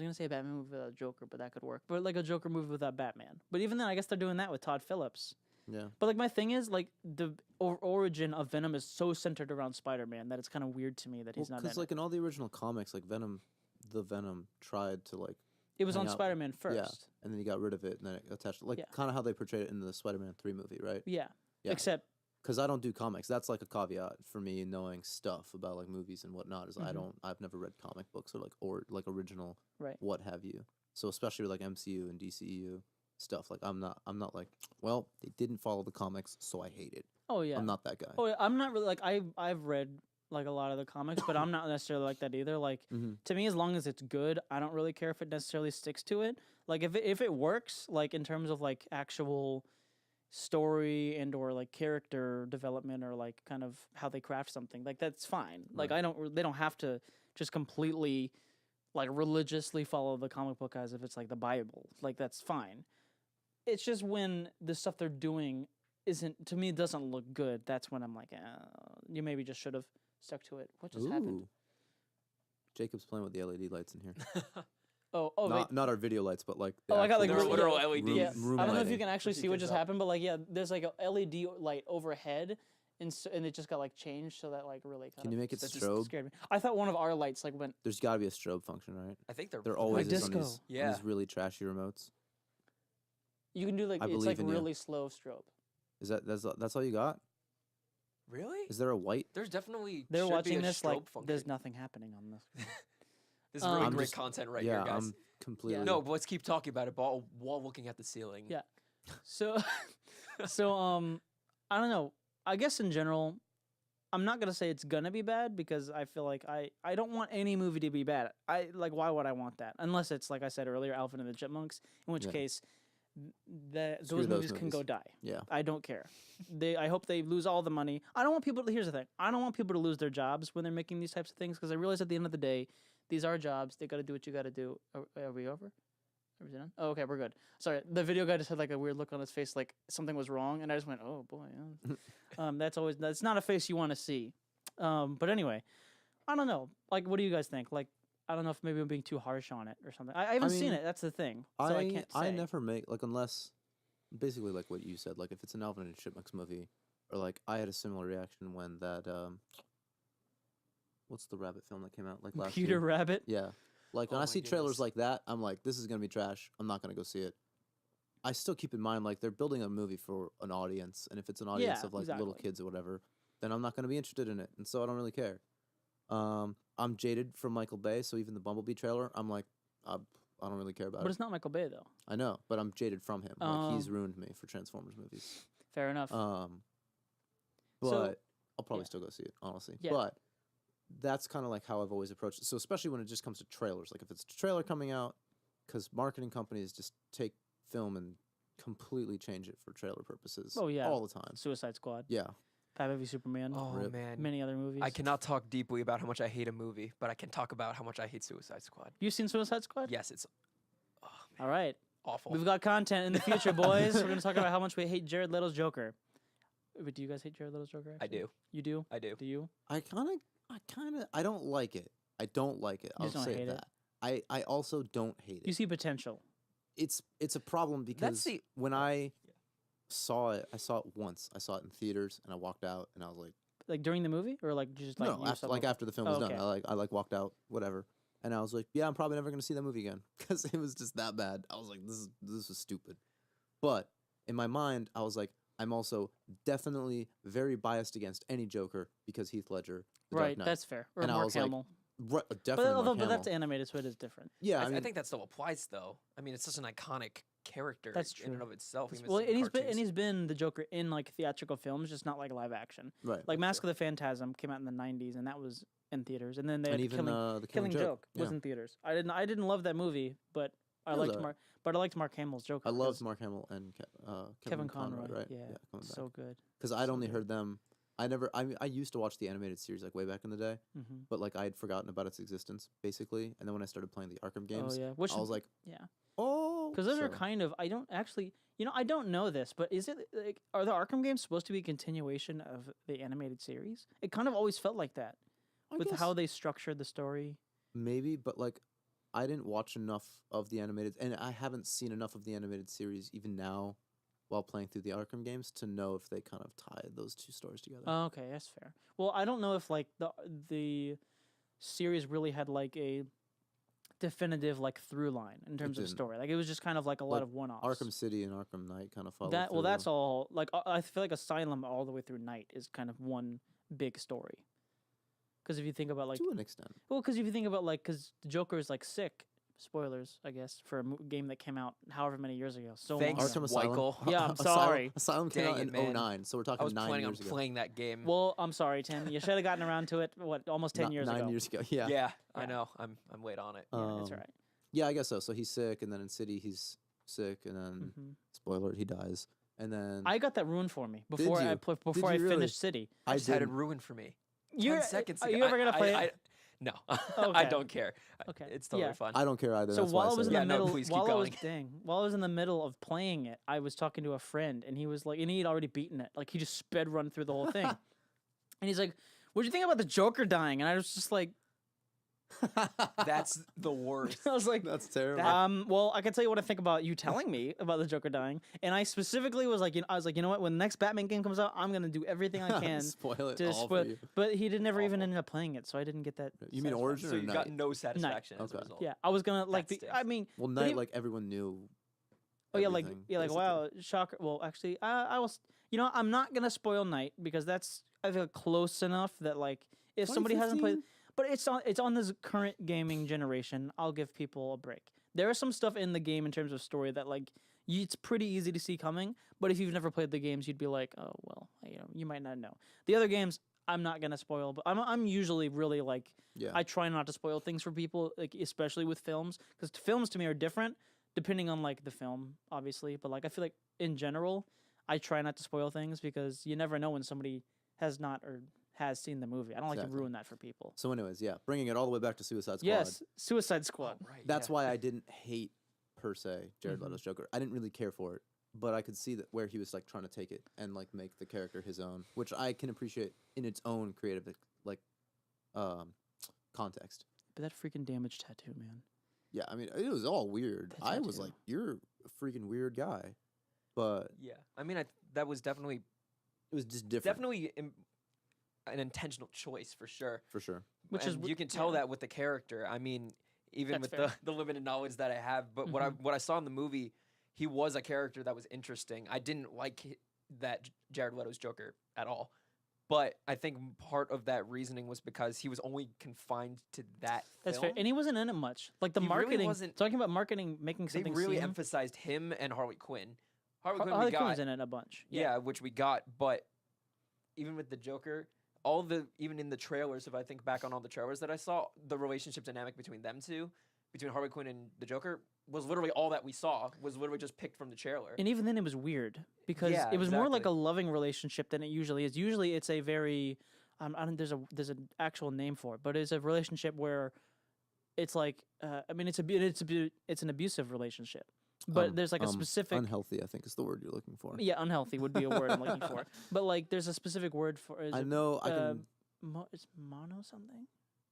gonna say a Batman movie without a Joker, but that could work. But like a Joker movie without Batman. But even then, I guess they're doing that with Todd Phillips.
Yeah.
But like my thing is like the origin of Venom is so centered around Spider-Man that it's kind of weird to me that he's not in
Because like in all the original comics, like Venom tried to like,
it. It was
hang
on
out-
Spider-Man first.
yeah, and then he got rid of it and then it attached, like
Yeah.
kind of how they portrayed it in the Spider-Man 3 movie, right?
Yeah.
Yeah.
Except
Because I don't do comics. That's like a caveat for me knowing stuff about like movies and whatnot. Is
Mhm.
I've never read comic books or like original
Right.
what have you. So especially with like MCU and DCEU stuff, like I'm not like, well, they didn't follow the comics, so I hate it.
oh yeah.
I'm not that guy.
Oh, yeah, I'm not really like I've read like a lot of the comics, but I'm not necessarily like that either. Like
Mhm.
to me, as long as it's good, I don't really care if it necessarily sticks to it. Like if it works, like in terms of like actual story and or like character development or like kind of how they craft something, like that's fine. Like
Right.
they don't have to just completely like religiously follow the comic book as if it's like the Bible. Like that's fine. It's just when the stuff they're doing isn't, to me, it doesn't look good. That's when I'm like, you maybe just should have stuck to it. What just happened?
Ooh. Jacob's playing with the LED lights in here.
Oh, wait.
Not our video lights, but like. The
Oh, I got, like,
actual
They're
real-
literal
room-
LEDs.
Yeah,
room
I don't know if
lighting.
you can actually
If you
see what
can
just
tell.
happened, but like, yeah, there's like a LED light overhead, and it just got like changed, so that like really kind
Can you make it
That just
strobe?
scared me. I thought one of our lights like went.
There's got to be a strobe function, right?
I think they're
There
both
always is on
disco.
these,
Yeah.
on these really trashy remotes.
You can do like
I
it's
believe
like
in you.
really slow strobe.
Is that's all you got?
Really?
Is there a white?
There's definitely
They're
should be
watching
a
this like
strobe function.
there's nothing happening on this.
This is really
I'm
great
just-
content right
yeah,
here, guys.
I'm completely.
No, but let's keep talking about it while looking at the ceiling.
Yeah. So, I don't know. I guess in general, I'm not gonna say it's gonna be bad because I feel like I don't want any movie to be bad. I like why would I want that unless it's like I said earlier, Alvin and the Chipmunks, in which
Yeah.
case,
Screw
those
those
movies can go
movies.
die.
Yeah.
I don't care. I hope they lose all the money. I don't want people. Here's the thing. I don't want people to lose their jobs when they're making these types of things because I realize at the end of the day, these are jobs. They got to do what you got to do. Are we over? Are we done? Oh, okay, we're good. Sorry, the video guy just had like a weird look on his face, like something was wrong, and I just went, "Oh boy." Yeah. That's not a face you want to see. But anyway, I don't know. Like, what do you guys think? Like, I don't know if maybe I'm being too harsh on it or something. I haven't seen
mean,
it. That's the thing. So I can't say.
I never make like unless basically like what you said, like if it's an Alvin and Chipmunks movie, or like I had a similar reaction when that what's the rabbit film that came out like last
Peter
year?
Rabbit.
Yeah. Like when
Oh
I
my
see trailers
goodness.
like that, I'm like, this is gonna be trash. I'm not gonna go see it. I still keep in mind like they're building a movie for an audience, and if it's an audience
Yeah,
of like little
exactly.
kids or whatever, then I'm not gonna be interested in it, and so I don't really care. I'm jaded from Michael Bay, so even the Bumblebee trailer, I'm like, I don't really care about
But
it.
it's not Michael Bay though.
I know, but I'm jaded from him. Like he's
Um,
ruined me for Transformers movies.
Fair enough.
But
So-
I'll probably
yeah.
still go see it, honestly.
Yeah.
But that's kind of like how I've always approached it. So especially when it just comes to trailers, like if it's a trailer coming out, because marketing companies just take film and completely change it for trailer purposes.
Oh, yeah.
all the time.
Suicide Squad.
Yeah,
Batman v Superman.
Oh
Rip.
man.
Many other movies.
I cannot talk deeply about how much I hate a movie, but I can talk about how much I hate Suicide Squad.
You seen Suicide Squad?
Yes, it's
All right.
awful.
We've got content in the future, boys. We're gonna talk about how much we hate Jared Leto's Joker. But do you guys hate Jared Leto's Joker?
I
actually?
do.
You do?
I do.
Do you?
I don't like it. I don't like it. I'll
just don't
say
hate it?
that. I also don't hate it.
You see potential.
It's a problem because
the-
when I saw it once. I saw it in theaters, and I walked out, and I was like,
Like during the movie, or like just like
no,
you
after,
saw the-
after the film was
Oh,
done,
okay.
I walked out, whatever, and I was like, yeah, I'm probably never gonna see that movie again because it was just that bad. I was like, this is stupid. But in my mind, I was like, I'm also definitely very biased against any Joker because Heath Ledger, The Dark
right.
Knight.
That's fair. Or
And I
Mark
was like,
Hamill.
Right,
But
definitely.
although,
Mark
but that's
Hamill.
animated, so it is different.
Yeah,
I
I mean,
think that still applies though. I mean, it's such an iconic character
That's
in and
true.
of itself. even
Well,
some
and
cartoons.
he's been the Joker in like theatrical films, just not like live action.
right.
Like
That's
Mask
true.
of the Phantasm came out in the '90s, and that was in theaters. And then they
and
had
even the
Killing Joke
yeah.
was in theaters. I didn't love that movie, but I
It was
liked
alright.
I liked Mark Hamill's Joker.
I
'cause
loved Mark Hamill and
Kevin Conroy.
right?
Yeah,
coming back.
so good.
Because I'd
so
only
good.
heard them. I used to watch the animated series like way back in the day,
Hmm.
but like I had forgotten about its existence basically. And then when I started playing the Arkham
Oh
games,
yeah, which
I was like,
yeah,
oh,
because those are
so-
kind of I don't actually I don't know this, but is it like are the Arkham games supposed to be a continuation of the animated series? It kind of always felt like that
I
with
guess
how they structured the story.
maybe, but like I didn't watch enough of the animated, and I haven't seen enough of the animated series even now, while playing through the Arkham games to know if they kind of tied those two stories together.
Oh, okay, that's fair. Well, I don't know if like the series really had like a definitive like through line in terms of
didn't.
story. Like it was just kind of like a lot
Like,
of one offs.
Arkham City and Arkham Knight kind of follow.
That well, that's all. Like I feel like Asylum all the way through Night is kind of one big story. Because if you think about like
to an extent.
well, because if you think about like because the Joker is like sick spoilers, I guess, for a game that came out however many years ago. So
Thanks,
long ago.
Arkham Asylum.
Weichel.
Yeah, I'm sorry.
Asylum came
Dang
out
it,
in
man.
09, so we're
I
talking
was
9
planning on
years ago.
playing that game.
Well, I'm sorry, Tim. You should have gotten around to it. What, almost 10 years
9
ago?
years ago. Yeah.
yeah, I
Yeah.
know. I'm late on it.
Yeah, that's
Um,
right.
Yeah, I guess so. So he's sick, and then in City he's sick, and then
hmm
spoiler, he dies, and then
I got that ruined for me before
you?
before I
you really?
finished City.
I
I
just had it
didn't.
ruined for me.
You're,
10 seconds
Are
ago.
you ever gonna play it?
No, I
Okay.
don't care.
Okay.
It's totally
Yeah.
fun.
I don't care either.
So
that's why
while I was in
Yeah,
the
no,
middle,
please keep
while I was
going.
while I was in the middle of playing it, I was talking to a friend, and he was like, and he had already beaten it. Like he just sped run through the whole thing, and he's like, "What'd you think about the Joker dying?" And I was just like,
That's the worst.
I was like,
That's terrible.
well, I can tell you what I think about you telling me about the Joker dying, and I specifically was like, I was like, you know what? When the next Batman game comes out, I'm gonna do everything I can
Spoil it
to
all
spoil.
for you.
But he did never even
Awful.
ended up playing it, so I didn't get that.
You mean
satisfaction.
Origin
So
or
you
Night?
got no satisfaction as a
Okay.
result.
Yeah, I was gonna like.
That
I
stinks.
mean,
Well,
but
Night,
even-
like everyone knew.
oh yeah,
everything,
like
basically.
wow, shocker. Well, actually, I was. You know, I'm not gonna spoil Night because that's I feel close enough that like if somebody hasn't played.
2015?
But it's on this current gaming generation. I'll give people a break. There is some stuff in the game in terms of story that like it's pretty easy to see coming. But if you've never played the games, you'd be like, oh well, you might not know. The other games, I'm not gonna spoil. But I'm usually really like
Yeah.
I try not to spoil things for people, like especially with films, because films to me are different depending on like the film, obviously. But like I feel like in general, I try not to spoil things because you never know when somebody has not or has seen the movie. I don't like to
Exactly.
ruin that for people.
So, anyways, yeah, bringing it all the way back to Suicide Squad.
Yes, Suicide Squad.
Right.
That's
yeah.
why I didn't hate per se Jared
Mhm.
Leto's Joker. I didn't really care for it, but I could see that where he was like trying to take it and like make the character his own, which I can appreciate in its own creative like context.
But that freaking damage tattoo, man.
Yeah, I mean it was all weird.
That
I was
tattoo.
like, you're a freaking weird guy, but
Yeah. I mean, that was definitely
it was just different
an intentional choice for sure.
for sure.
Which
and
is
you can tell
yeah.
that with the character. I mean, even
That's
with
fair.
the limited knowledge that I have, but
Mhm.
what I saw in the movie, he was a character that was interesting. I didn't like that Jared Leto's Joker at all. But I think part of that reasoning was because he was only confined to that
That's
film.
fair, and he wasn't in it much. Like the
He really
marketing,
wasn't-
talking about marketing, making
They
something
really
seem.
emphasized him and Harley Quinn. Harley Quinn
Harley
we
Quinn
got,
was in it a bunch.
yeah, which we got. But even with the Joker, even in the trailers, if I think back on all the trailers that I saw, the relationship dynamic between them two, between Harley Quinn and the Joker, was literally all that we saw. Was literally just picked from the trailer.
And even then, it was weird because
Yeah,
it was more like a
exactly.
loving relationship than it usually is. Usually, it's a very, I don't. There's an actual name for it, but it's a relationship where it's like, I mean, it's an abusive relationship, but there's like a specific.
Unhealthy, I think is the word you're looking for.
Yeah, unhealthy would be a word I'm looking for. But like, there's a specific word for. Is
I
it,
know I
uh,
can.
it's mono something,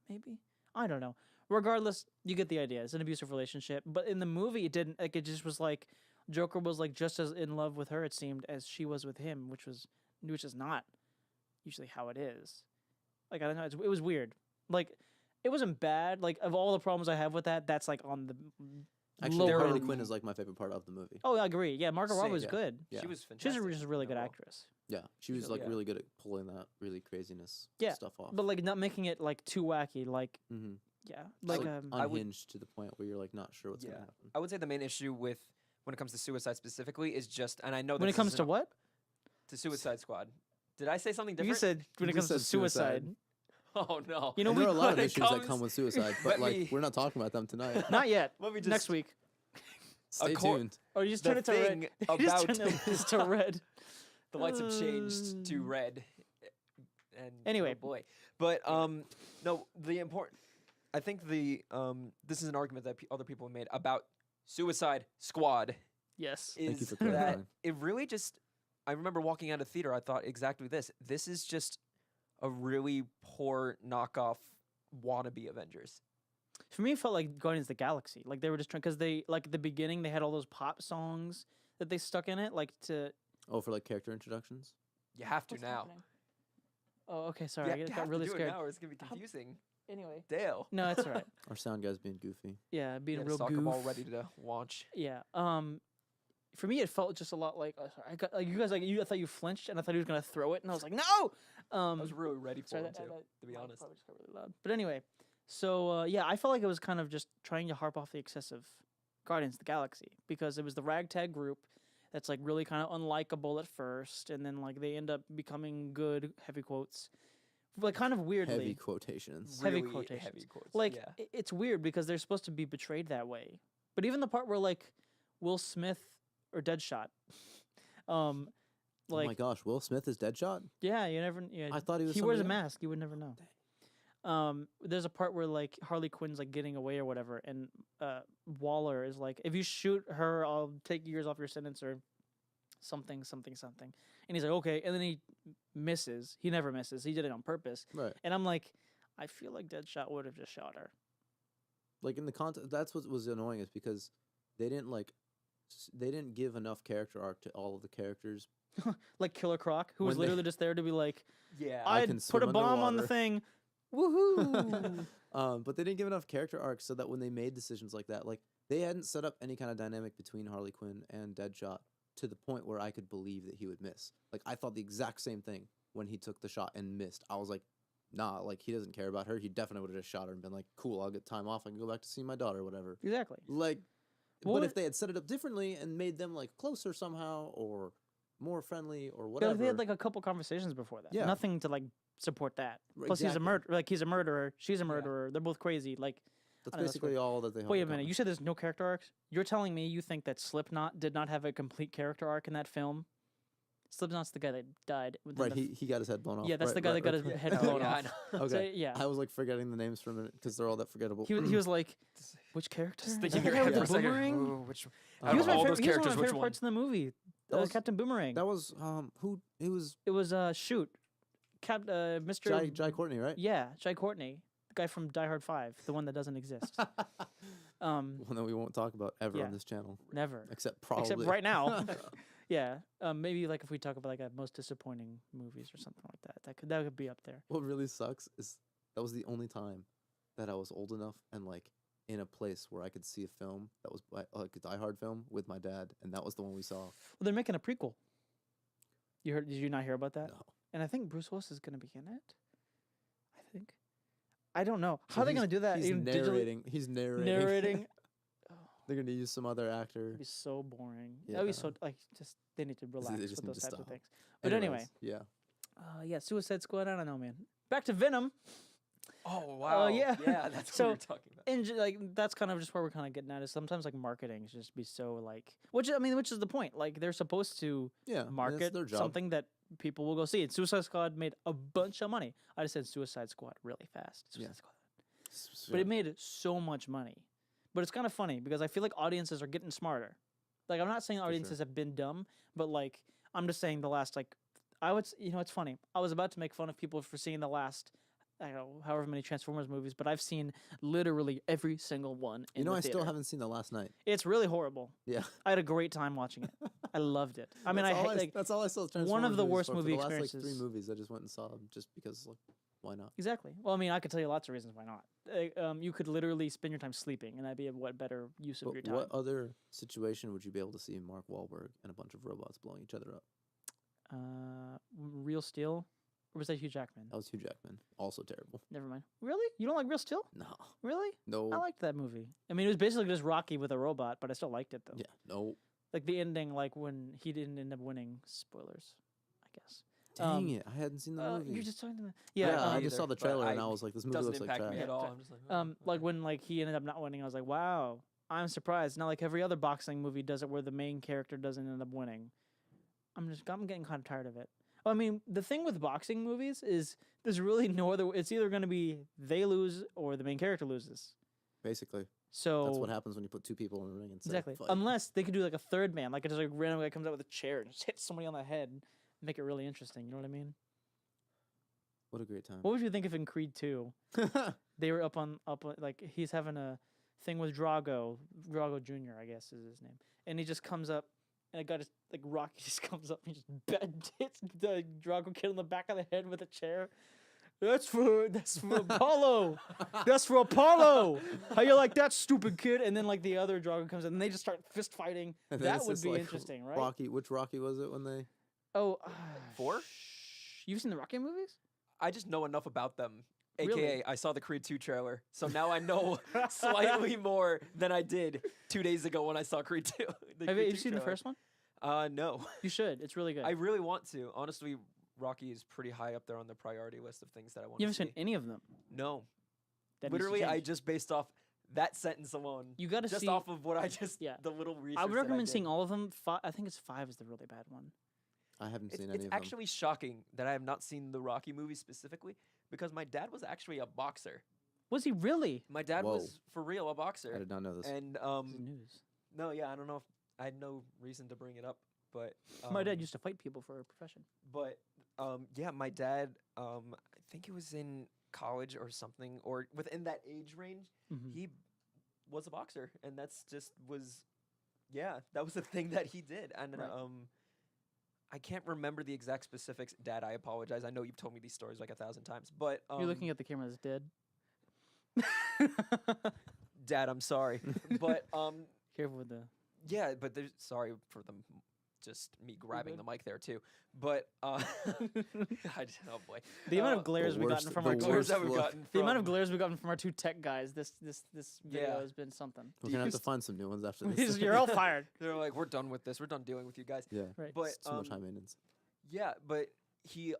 maybe. I don't know. Regardless, you get the idea. It's an abusive relationship. But in the movie, it didn't. Like, it just was like Joker was like just as in love with her, it seemed, as she was with him, which is not usually how it is. Like I don't know. It was weird. Like it wasn't bad. Like of all the problems I have with that, that's like on the
Actually,
lower.
Harley Quinn is like my favorite part of the movie.
Oh, I agree. Yeah, Margot Robbie
Same.
was
Yeah.
good.
Yeah.
She was
She's
fantastic.
just a really good
in that role.
actress.
Yeah, she was
Sure,
like
yeah.
really good at pulling that really craziness
Yeah,
stuff off.
But like not making it like too wacky. Like
mm-hmm.
yeah, like
I would-
unhinged to the point where you're like not sure what's
Yeah.
gonna happen.
I would say the main issue with when it comes to Suicide specifically is just, and I know that
when it
this
comes
isn't
to
a-
what
to Suicide Squad. Did I say something different?
you said, when it
You
comes to
said suicide.
suicide.
Oh no.
You know,
And there are a lot of
when it
issues that
comes-
come with suicide,
Let
but like
me-
we're not talking about them tonight.
Not yet.
Let me just
Next week.
Stay
cor-
tuned.
Oh, you just
The
turn it to red.
thing
You just
about-
turn this to red.
the lights have changed to
Uh,
red. And
Anyway.
oh boy. But no, the important I think this is an argument that other people have made about Suicide Squad
Yes.
Thank you
is
for
that
clarifying.
it really just I remember walking out of theater, I thought exactly this. This is just a really poor knockoff wannabe Avengers.
For me, it felt like Guardians of the Galaxy. Like they were just trying, because they, like at the beginning, they had all those pop songs that they stuck in it, like to.
Oh, for like character introductions.
You have to
What's
now.
happening? Oh, okay. Sorry,
Yeah,
I
you
got
have
really
to do
scared.
it now or it's gonna be
How-
confusing.
Anyway,
Dale.
no, it's all right.
Our sound guy's being goofy.
Yeah, being a
Yeah,
real
soccer
goof.
ball ready to launch.
Yeah. For me, it felt just a lot like sorry, I got like you guys like you. I thought you flinched, and I thought he was gonna throw it, and I was like, no.
I was really ready for
Sorry,
him too, to be
mic
honest.
probably just got really loud. But anyway, So yeah, I felt like it was kind of just trying to harp off the excessive Guardians of the Galaxy because it was the ragtag group that's like really kind of unlikable at first, and then like they end up becoming good, heavy quotes, like kind of weirdly.
Heavy quotations.
Heavy
Really
quotations.
heavy quotes.
Like
yeah.
it's weird because they're supposed to be betrayed that way. But even the part where like Will Smith or Deadshot,
Oh my
like
gosh, Will Smith is Deadshot?
yeah, you never. Yeah,
I thought he was
he wears a
somebody else.
mask. You would never know. There's a part where like Harley Quinn's like getting away or whatever, and Waller is like, if you shoot her, I'll take years off your sentence or something, something, something. And he's like, okay, and then he misses. He never misses. He did it on purpose.
Right.
And I'm like, I feel like Deadshot would have just shot her.
Like in the content, that's what was annoying is because they didn't they didn't give enough character arc to all of the characters.
Like Killer Croc, who was
When they-
literally just there to be like,
Yeah.
I'd
can
put a
swim
bomb on the
underwater."
thing. Woohoo!
But they didn't give enough character arcs so that when they made decisions like that, like they hadn't set up any kind of dynamic between Harley Quinn and Deadshot to the point where I could believe that he would miss. Like I thought the exact same thing when he took the shot and missed. I was like, nah, like he doesn't care about her. He definitely would have just shot her and been like, cool, I'll get time off. I can go back to see my daughter or whatever.
Exactly.
Like,
Well,
but if they had set it up differently and made them like closer somehow or more friendly or
Yeah,
whatever.
like, they had like a couple conversations before that.
Yeah.
Nothing to like support that.
Right,
Plus, he's a
exactly.
murder. Like he's a murderer. She's a murderer. They're both crazy. Like,
That's
I know, that's
basically all that they have.
wait a
in
minute.
common.
You said there's no character arcs. You're telling me you think that Slipknot did not have a complete character arc in that film? Slipknot's the guy that died. within
Right,
the
he got his head blown off.
yeah, that's
Right,
the guy
right,
that got
right,
his
right.
head
Oh,
blown
yeah, I
off.
know.
Okay.
So, yeah.
I was like forgetting the names for a minute because they're all that forgettable.
He was like, which character?
Just
Is
thinking
that
in
the
your
guy with
head for
the
a second.
boomerang?
Ooh, which
He was
of
my
all
favorite,
those
he was one of
characters,
my
which
favorite
one?
parts in the movie.
That was-
Captain Boomerang.
That was who? It was
It was Shoot, Mr.
Jai Courtney, right?
Yeah, Jai Courtney, the guy from Die Hard 5, the one that doesn't exist.
One that we won't talk about ever
yeah.
on this channel,
Never.
except probably
Except right now. Yeah, maybe like if we talk about like most disappointing movies or something like that, that could be up there.
What really sucks is that was the only time that I was old enough and like in a place where I could see a film that was like a Die Hard film with my dad, and that was the one we saw.
Well, they're making a prequel. You heard? Did you not hear about that?
No.
And I think Bruce Willis is going to be in it. I think. I don't know
So
how are they
he's-
going to do that.
He's
even digitally-
narrating. He's narrating.
Narrating. Oh,
They're gonna use some other actor.
it'd be so boring. That'd be so like just they need to relax
just
with
need
those
to
types of
stop.
things. But anyway,
Anyways, yeah.
yeah, Suicide Squad. I don't know, man. Back to Venom.
Oh wow.
yeah.
Yeah, that's
So,
what we're talking about.
And like that's kind of just where we're kind of getting at is sometimes like marketing should just be so like which is the point. Like they're supposed to
Yeah. I mean, that's
market
their job.
something that people will go see. And Suicide Squad made a bunch of money. I just said Suicide Squad really fast. Suicide
Yeah.
Squad. But
Yeah.
it made so much money. But it's kind of funny because I feel like audiences are getting smarter. Like I'm not saying
sure.
audiences have been dumb, but like I'm just saying the last like it's funny. I was about to make fun of people for seeing the last I don't know however many Transformers movies, but I've seen literally every single one. In
You know,
the
I still
theater.
haven't seen the last night.
It's really horrible.
Yeah.
I had a great time watching it. I loved it. I mean,
That's
I
all
hate like
that's all I saw.
one of
Transformers
the
movies
worst
for
movie
the last, like,
experiences.
3 movies I just went and saw them just because like why not?
exactly. Well, I mean, I could tell you lots of reasons why not. You could literally spend your time sleeping, and that'd be a what better use of
But
your time.
what other situation would you be able to see Mark Wahlberg and a bunch of robots blowing each other up?
Real Steel, or was that Hugh Jackman?
That was Hugh Jackman. Also terrible.
Never mind. Really? You don't like Real Steel?
No.
Really?
No.
I liked that movie. I mean, it was basically just Rocky with a robot, but I still liked it though.
Yeah. No.
Like the ending, like when he didn't end up winning. Spoilers, I guess.
Dang it! I hadn't seen the movie.
You're just talking to me.
yeah,
Yeah.
I
me
just saw
either,
the
but
trailer and
I-
I was like, this movie
Doesn't
looks like
impact me
trash.
at all.
Yeah.
I'm just like, oh,
Like
okay.
when like he ended up not winning, I was like, wow, I'm surprised. Not like every other boxing movie does it, where the main character doesn't end up winning. I'm getting kind of tired of it. Well, I mean, the thing with boxing movies is there's really no other. It's either going to be they lose or the main character loses.
Basically,
So
that's what happens when you put 2 people in the ring and say,
exactly.
"Fight."
Unless they could do like a third man, like just like a random guy comes out with a chair and just hits somebody on the head, and make it really interesting. You know what I mean?
What a great time.
What would you think if in Creed 2 they were up on like he's having a thing with Drago Jr. I guess is his name, and he just comes up and a guy just like Rocky just comes up and just hits the Drago kid on the back of the head with a chair. That's for Apollo. That's for Apollo. How you like that, stupid kid? And then like the other Drago comes in and they just start fist fighting.
And then
That
it's
would
just,
be
like,
interesting, right?
Rocky, which Rocky was it when they?
Oh,
4?
You've seen the Rocky movies?
I just know enough about them AKA,
Really?
I saw the Creed 2 trailer, so now I know slightly more than I did 2 days ago when I saw Creed 2.
Have you seen the first one?
No.
You should. It's really good.
I really want to. Honestly, Rocky is pretty high up there on the priority list of things that I want
You
to
haven't
see.
seen any of them.
No.
That needs to
Literally, I
change.
just based off that sentence alone.
You got to
just
see.
off of what I just
Yeah.
the little research.
I would
that
recommend
did.
seeing all of them. I think it's 5 is the really bad one.
I haven't
It's,
seen
it's
any of them.
actually shocking that I have not seen the Rocky movies specifically because my dad was actually a boxer.
Was he really?
My dad
Whoa.
was for real a
I
boxer.
did not know this.
And
This is news.
no, yeah, I don't know if I had no reason to bring it up, but
My dad used to fight people for a profession.
But yeah, my dad, I think it was in college or something, or within that age range,
Mhm.
he was a boxer, and that's just was, yeah, that was the thing that he did, and
Right.
I can't remember the exact specifics. Dad, I apologize. I know you've told me these stories like 1,000 times, but
You're looking at the camera that's dead.
Dad, I'm sorry, but
Careful with the.
yeah, but there's sorry for the just me grabbing
good.
the mic there too, but oh boy,
The amount
Uh,
of glares
the
we've
worst-
gotten from
the
our
worst
two,
glares that we've
look.
gotten
the amount of
from-
glares we've gotten from our two tech guys. This video
Yeah.
has been something.
We're gonna have to
used-
find some new ones after this.
You're all fired.
They're like, we're done with this. We're done dealing with you guys.
Yeah,
Right.
But
it's too much high maintenance.
yeah, but he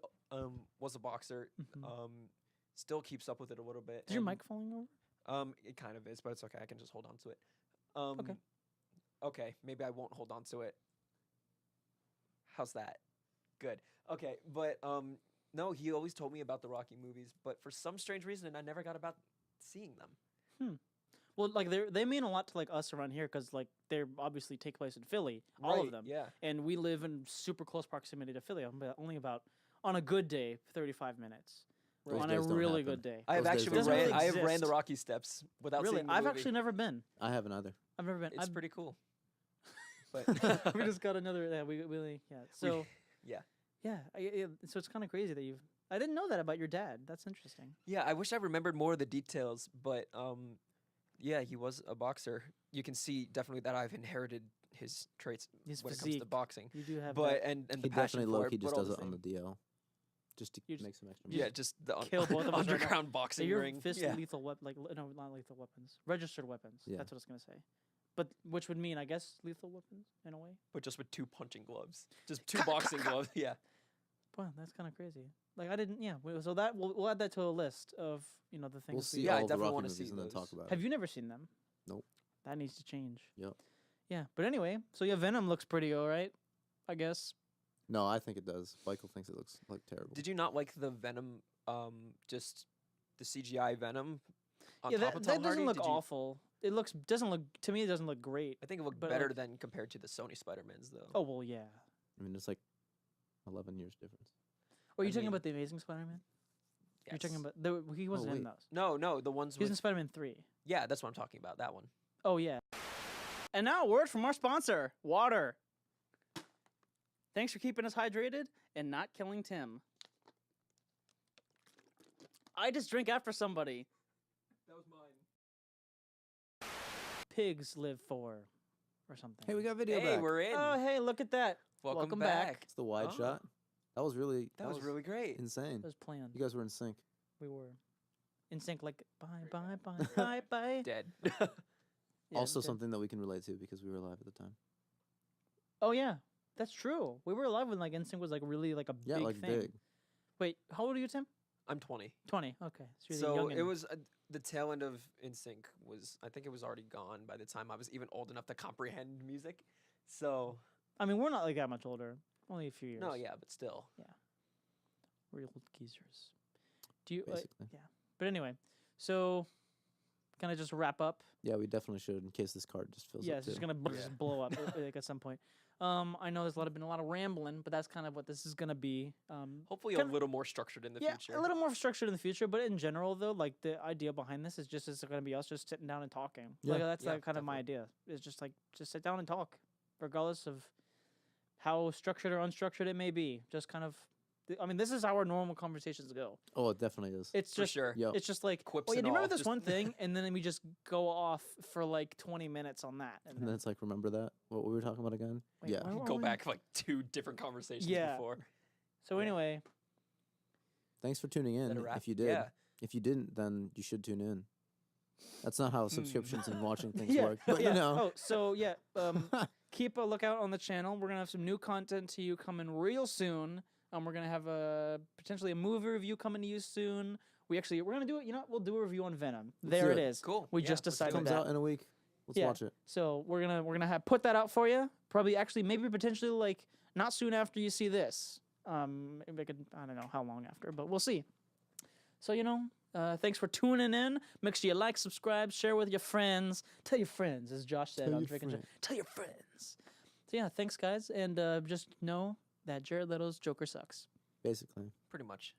was a boxer.
Mhm.
Still keeps up with it a little bit.
Is your
and,
mic falling over?
It kind of is, but it's okay. I can just hold on to it.
Okay.
Okay, maybe I won't hold on to it. How's that? Good. Okay, but no, he always told me about the Rocky movies, but for some strange reason, I never got about seeing them.
Well, like they mean a lot to like us around here because like they obviously take place in Philly, all of
Right,
them,
Yeah.
and we live in super close proximity to Philly. Only about on a good day, 35 minutes.
Those
On a
days don't
really
happen.
good day.
I have
Those days
actually
don't
really
ran.
happen.
I have ran the
exist.
Rocky steps without
Really,
seeing the
I've
movie.
actually never been.
I haven't either.
I've never been.
It's pretty cool. But
we just got another. Yeah, we really. Yeah. So.
yeah.
Yeah. So it's kind of crazy that you've. I didn't know that about your dad. That's interesting.
Yeah, I wish I remembered more of the details, but yeah, he was a boxer. You can see definitely that I've inherited his traits
His
when it comes to
physique.
boxing.
You do have.
But
that.
and
He
the passion
definitely
for
low
it,
key
but
just
all
does
the
it on the
same.
DL, just to
You just
make some extra.
you
Yeah,
money.
just the
kill both of us right now.
underground
So
boxing
your
ring.
fist
Yeah.
lethal weapon, like no, not lethal weapons, registered weapons.
Yeah.
That's what I was gonna say. But which would mean, I guess, lethal weapons in a way.
But just with 2 punching gloves. Just 2 boxing gloves. Yeah.
Wow, that's kind of crazy. Like I didn't. Yeah. So that we'll add that to a list of the things.
We'll see
Yeah, I
all of the
definitely
Rocky
wanna see
movies and then talk
those.
about
Have
it.
you never seen them?
Nope.
That needs to change.
Yep.
Yeah, but anyway, so yeah, Venom looks pretty alright, I guess.
No, I think it does. Michael thinks it looks like terrible.
Did you not like the Venom just the CGI Venom on
Yeah,
top of
that
Tom
doesn't
Hardy?
look
Did you-
awful. It doesn't look to me. It doesn't look great.
I think it looked
but,
better
like-
than compared to the Sony Spider-Mans though.
Oh well, yeah.
I mean, it's like 11 years difference.
Or are
I
you talking
mean,
about the Amazing Spider-Man? You're talking
Yes.
about he wasn't in
wait.
those.
No, the ones
He was in
with
Spider-Man 3.
yeah, that's what I'm talking about. That one.
Oh yeah. And now a word from our sponsor, water. Thanks for keeping us hydrated and not killing Tim. I just drink after somebody.
That was mine.
Pigs live for, or something.
Hey, we got video
Hey,
back.
we're in.
Oh hey, look at that.
welcome
back.
back.
It's the wide
Oh.
shot. That was really.
That was really great.
insane.
That was planned.
You guys were in sync.
We were in sync. Like bye.
Dead.
Yeah,
Also,
dead.
something that we can relate to because we were live at the time.
Oh yeah, that's true. We were alive when like NSYNC was like really like a
Yeah,
big
like
thing.
big.
Wait, how old are you, Tim?
I'm 20.
20. Okay, so you're the
So
youngin'.
it was the tail end of NSYNC was I think it was already gone by the time I was even old enough to comprehend music. So
I mean, we're not like that much older. Only a few years.
no, yeah, but still.
We're old geezers. Do you?
Basically.
Yeah. But anyway, so can I just wrap up?
Yeah, we definitely should in case this card just fills
Yeah,
up
it's just
too.
gonna
Yeah.
just blow up like at some point. I know there's been a lot of rambling, but that's kind of what this is gonna be.
Hopefully
Kinda-
a little more structured in the
Yeah,
future.
a little more structured in the future, but in general, though, like the idea behind this is just it's going to be us just sitting down and talking.
Yeah.
Like that's
Yeah,
like kind of my
definitely.
idea. It's just like just sit down and talk, regardless of how structured or unstructured it may be. Just kind of, I mean, this is how our normal conversations go.
Oh, it definitely is.
It's
For
just,
sure.
Yep.
it's just like,
Quips
oh yeah,
and
do you remember
all,
this
just-
one thing? And then we just go off for like 20 minutes on that.
And then it's like, remember that? What we were talking about again?
Wait,
yeah.
where were
Go
we?
back like 2 different conversations
Yeah.
before.
So
yeah.
anyway,
Thanks for tuning
Is that
in.
a wrap?
If you did,
Yeah.
If you didn't, then you should tune in. That's not how subscriptions and watching things
Yeah,
work. But
yeah.
you know.
Oh, so yeah. Keep a lookout on the channel. We're gonna have some new content to you coming real soon. We're gonna have potentially a movie review coming to you soon. We're gonna do it. You know what? We'll do a review on Venom.
Let's
There
do
it
it.
is.
Cool.
We
Yeah,
just
let's do
It
decided
comes
that.
out in a week. Let's
Yeah.
watch it.
So we're gonna have put that out for you. Probably actually maybe potentially like not soon after you see this. Maybe I don't know how long after, but we'll see. So thanks for tuning in. Make sure you like, subscribe, share with your friends. Tell your friends, as Josh said
Tell
on
your
Drake and Josh.
friends.
Tell your friends. So yeah, thanks guys, and just know that Jared Leto's Joker sucks.
Basically.
Pretty much.